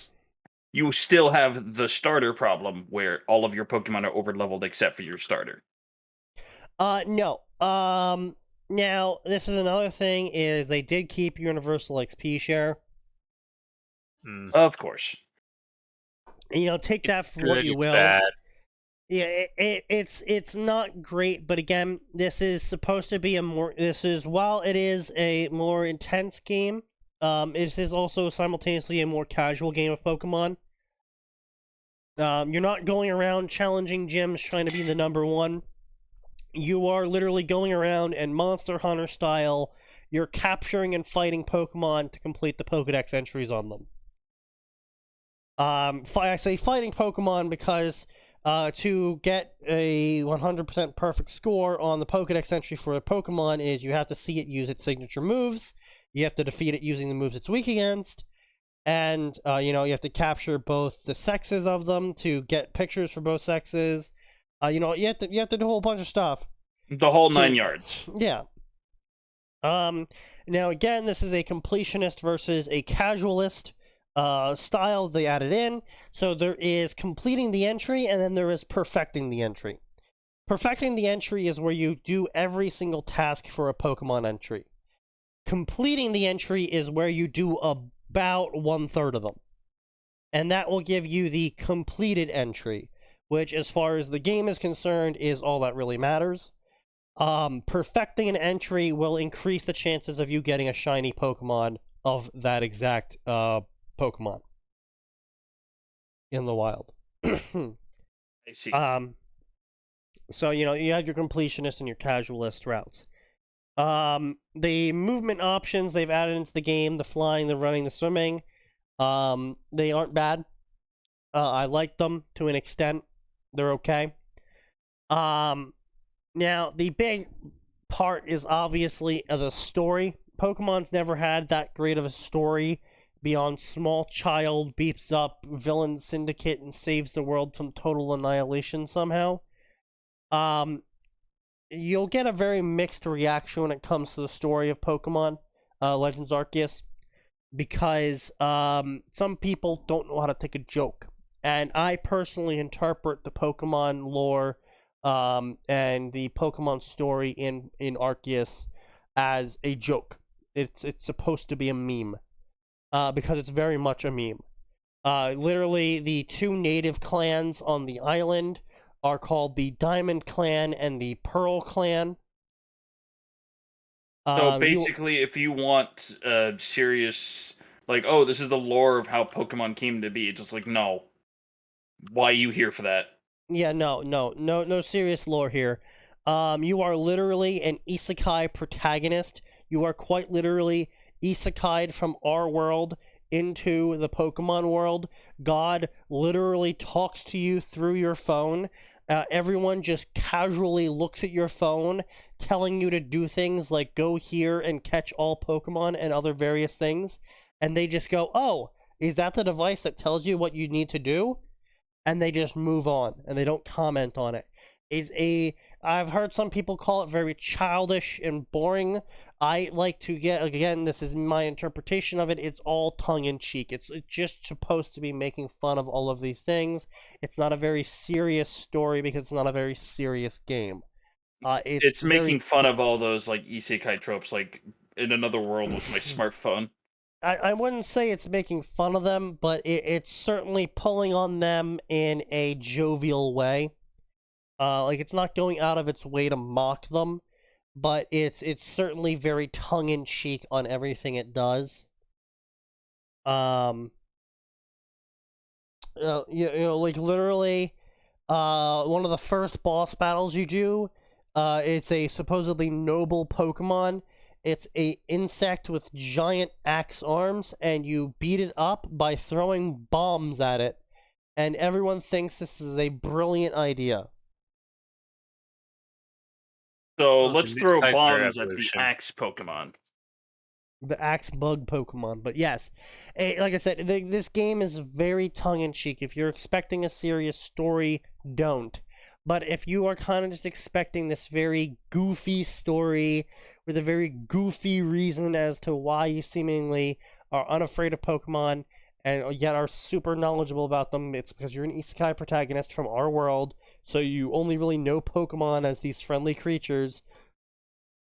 you still have the starter problem where all of your Pokemon are overleveled except for your starter. No. Now, this is another thing, is they did keep Universal XP share. Of course. Take that for what you will. Bad. Yeah, it's not great, but again, this is supposed to be while it is a more intense game, it is also simultaneously a more casual game of Pokemon. You're not going around challenging gyms trying to be the number one. You are literally going around and Monster Hunter style, you're capturing and fighting Pokemon to complete the Pokedex entries on them. I say fighting Pokemon because to get a 100% perfect score on the Pokedex entry for a Pokemon is you have to see it use its signature moves, you have to defeat it using the moves it's weak against, and you have to capture both the sexes of them to get pictures for both sexes. You have to do a whole bunch of stuff. The whole 9 yards. Yeah. Now again, this is a completionist versus a casualist style they added in. So there is completing the entry, and then there is perfecting the entry. Perfecting the entry is where you do every single task for a Pokemon entry. Completing the entry is where you do about 1/3 of them. And that will give you the completed entry, which, as far as the game is concerned, is all that really matters. Perfecting an entry will increase the chances of you getting a shiny Pokemon of that exact Pokemon in the wild. I see. So, you have your completionist and your casualist routes. The movement options they've added into the game, the flying, the running, the swimming, they aren't bad. I like them to an extent. They're okay. Now, the big part is obviously the story. Pokemon's never had that great of a story beyond small child beeps up villain syndicate and saves the world from total annihilation somehow. You'll get a very mixed reaction when it comes to the story of Pokemon Legends Arceus, because some people don't know how to take a joke. And I personally interpret the Pokemon lore and the Pokemon story in Arceus as a joke. It's supposed to be a meme because it's very much a meme. Literally, the two native clans on the island are called the Diamond Clan and the Pearl Clan. So basically, if you want serious, like, oh, this is the lore of how Pokemon came to be, it's just like, no. Why are you here for that? Yeah, no serious lore here. You are literally an isekai protagonist. You are quite literally isekai'd from our world into the Pokemon world. God literally talks to you through your phone. Everyone just casually looks at your phone, telling you to do things like go here and catch all Pokemon and other various things. And they just go, oh, is that the device that tells you what you need to do? And they just move on and they don't comment on it. I've heard some people call it very childish and boring. I like to get, again, this is my interpretation of it, it's all tongue-in-cheek. It's just supposed to be making fun of all of these things. It's not a very serious story because it's not a very serious game. It's making fun of all those like isekai tropes, like in another world with my smartphone. I wouldn't say it's making fun of them, but it's certainly pulling on them in a jovial way. Like, it's not going out of its way to mock them, but it's certainly very tongue-in-cheek on everything it does. You know, like, literally, one of the first boss battles you do, it's a supposedly noble Pokemon. It's a insect with giant axe arms, and you beat it up by throwing bombs at it. And everyone thinks this is a brilliant idea. So Well, let's the throw Mid-Type bombs at the Evolution. axe Pokemon. The axe bug Pokemon. But yes, like I said, this game is very tongue-in-cheek. If you're expecting a serious story, don't. But if you are kind of just expecting this very goofy story with a very goofy reason as to why you seemingly are unafraid of Pokemon and yet are super knowledgeable about them, it's because you're an isekai protagonist from our world, so you only really know Pokemon as these friendly creatures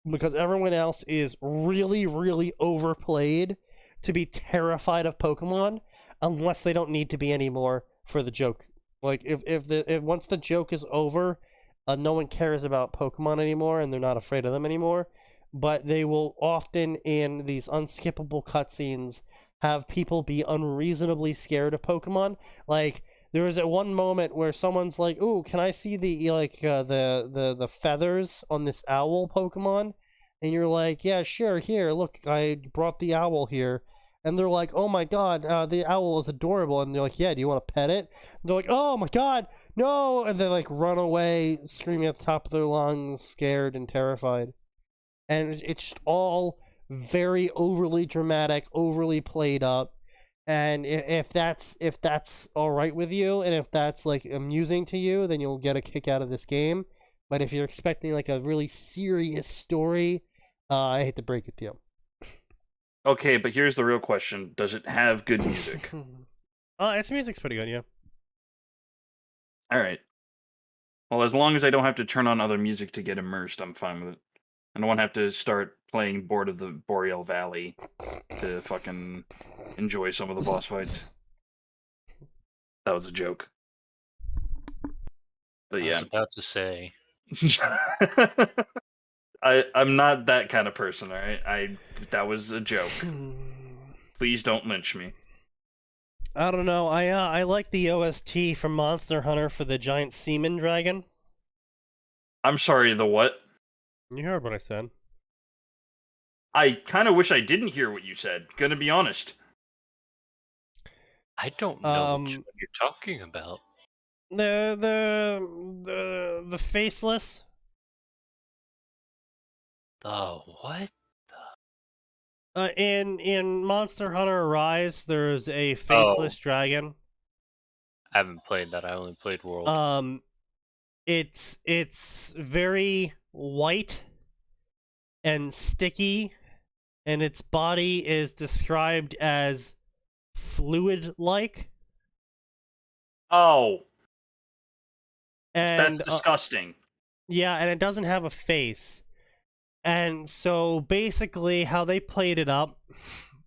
because everyone else is really, really overplayed to be terrified of Pokemon unless they don't need to be anymore for the joke. Like, if once the joke is over, no one cares about Pokemon anymore and they're not afraid of them anymore. But they will often, in these unskippable cutscenes, have people be unreasonably scared of Pokemon. Like, there was at one moment where someone's like, "Ooh, can I see the feathers on this owl Pokemon?" And you're like, "Yeah, sure. Here, look, I brought the owl here." And they're like, "Oh my God, the owl is adorable." And they're like, "Yeah, do you want to pet it?" And they're like, "Oh my God, no!" And they like run away, screaming at the top of their lungs, scared and terrified. And it's just all very overly dramatic, overly played up. And if that's all right with you, and if that's like amusing to you, then you'll get a kick out of this game. But if you're expecting like a really serious story, I hate to break it to you. Okay, but here's the real question: does it have good music? Its music's pretty good, yeah. All right. Well, as long as I don't have to turn on other music to get immersed, I'm fine with it. I don't want to have to start playing Board of the Boreal Valley to fucking enjoy some of the boss fights. That was a joke. But I was yeah. about to say. I'm not that kind of person, alright? That was a joke. Please don't lynch me. I don't know. I like the OST from Monster Hunter for the giant seaman dragon. I'm sorry, the what? You heard what I said. I kind of wish I didn't hear what you said. Gonna be honest. I don't know which one you're talking about. The faceless. Oh, what? In Monster Hunter Rise, there's a faceless dragon. I haven't played that. I only played World. It's very white and sticky, and its body is described as fluid-like. Oh, And that's disgusting. yeah, and it doesn't have a face. And so basically how they played it up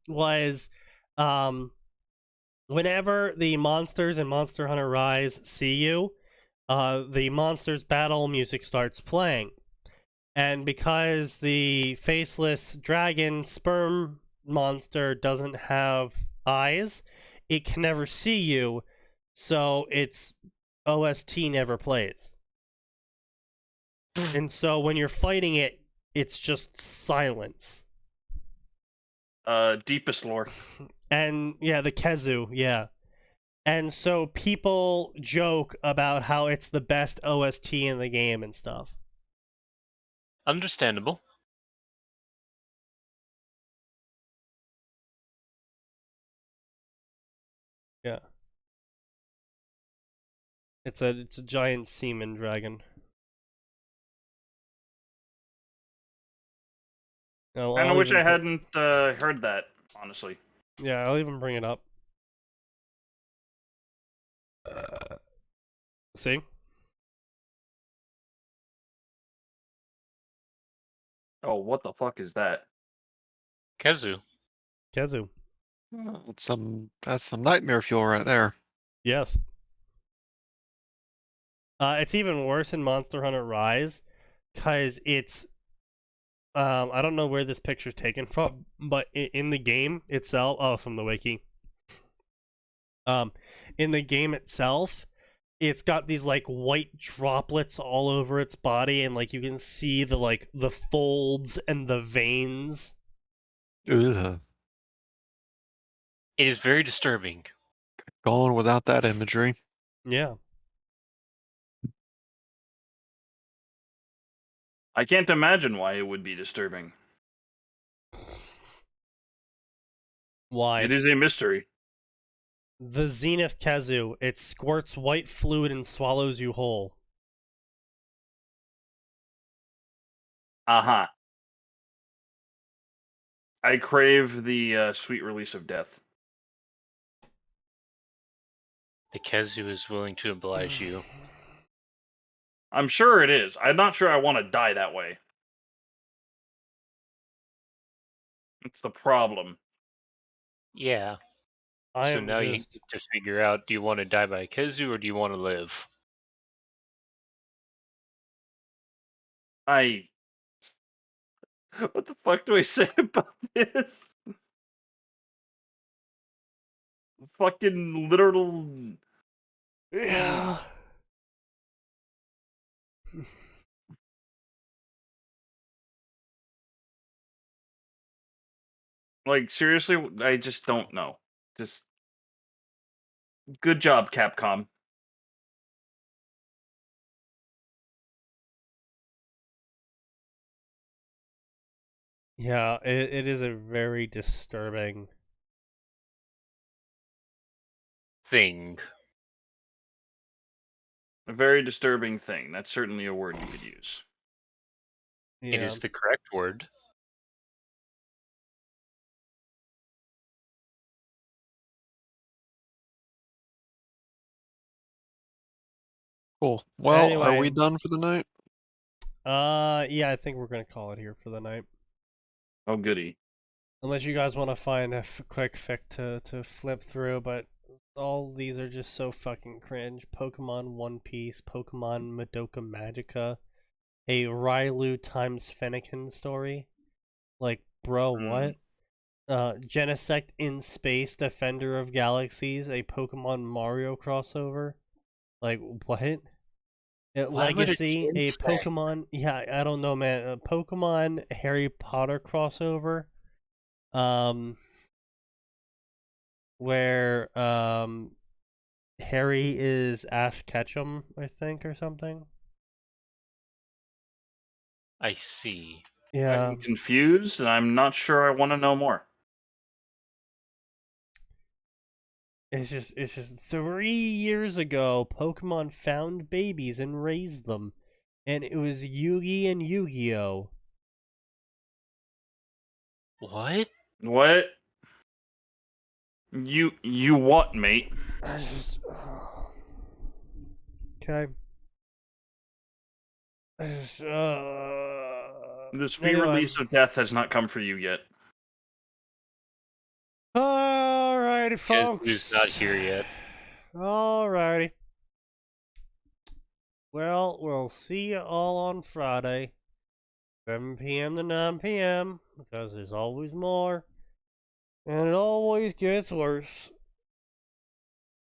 was whenever the monsters in Monster Hunter Rise see you, the monsters battle music starts playing. And because the faceless dragon sperm monster doesn't have eyes, it can never see you, so its OST never plays. And so when you're fighting it, it's just silence. Deepest lore. And yeah, the Kezu, yeah. And so people joke about how it's the best OST in the game and stuff. Understandable. Yeah. It's a giant semen dragon. Kind of wish I hadn't heard that, honestly. Yeah, I'll even bring it up. See? Oh, what the fuck is that? Kezu. Kezu. Oh, that's some nightmare fuel right there. Yes. It's even worse in Monster Hunter Rise, because it's I don't know where this picture's taken from, but in the game itself, from the wiki. In the game itself, it's got these like white droplets all over its body, and like you can see the folds and the veins. Ugh. It is very disturbing. Going without that imagery. Yeah. I can't imagine why it would be disturbing. Why? It is a mystery. The Zenith Kezu. It squirts white fluid and swallows you whole. Uh-huh. I crave the sweet release of death. The Kezu is willing to oblige you. I'm sure it is. I'm not sure I want to die that way. It's the problem. Yeah. So now you need to figure out, do you want to die by Kezu or do you want to live? What the fuck do I say about this? Fucking literal... Yeah. Like, seriously, I just don't know. Just... Good job, Capcom. Yeah, it is a very disturbing thing. A very disturbing thing. That's certainly a word you could use. Yeah. It is the correct word. Cool. Well, are we Anyway. done for the night? Yeah, I think we're gonna call it here for the night. Oh, goody. Unless you guys want to find a quick fic to flip through, but all these are just so fucking cringe. Pokemon One Piece, Pokemon Madoka Magica, a Railu times Fennekin story. Like, bro, what? Genesect in Space, Defender of Galaxies, a Pokemon Mario crossover. Like, what? Why would a Legacy, kid a say- Pokemon. Yeah, I don't know, man. A Pokemon Harry Potter crossover. Where Harry is Ash Ketchum, I think, or something. I see. Yeah. I'm confused, and I'm not sure I want to know more. It's just 3 years ago, Pokemon found babies and raised them, and it was Yugi and Yu-Gi-Oh. What? What? You what, mate? I just okay. I just The sweet anyway. release of death has not come for you yet. Alrighty, Because folks. who's not here yet? Alrighty. Well, we'll see you all on Friday, 7 p.m. to 9 p.m. because there's always more, and it always gets worse.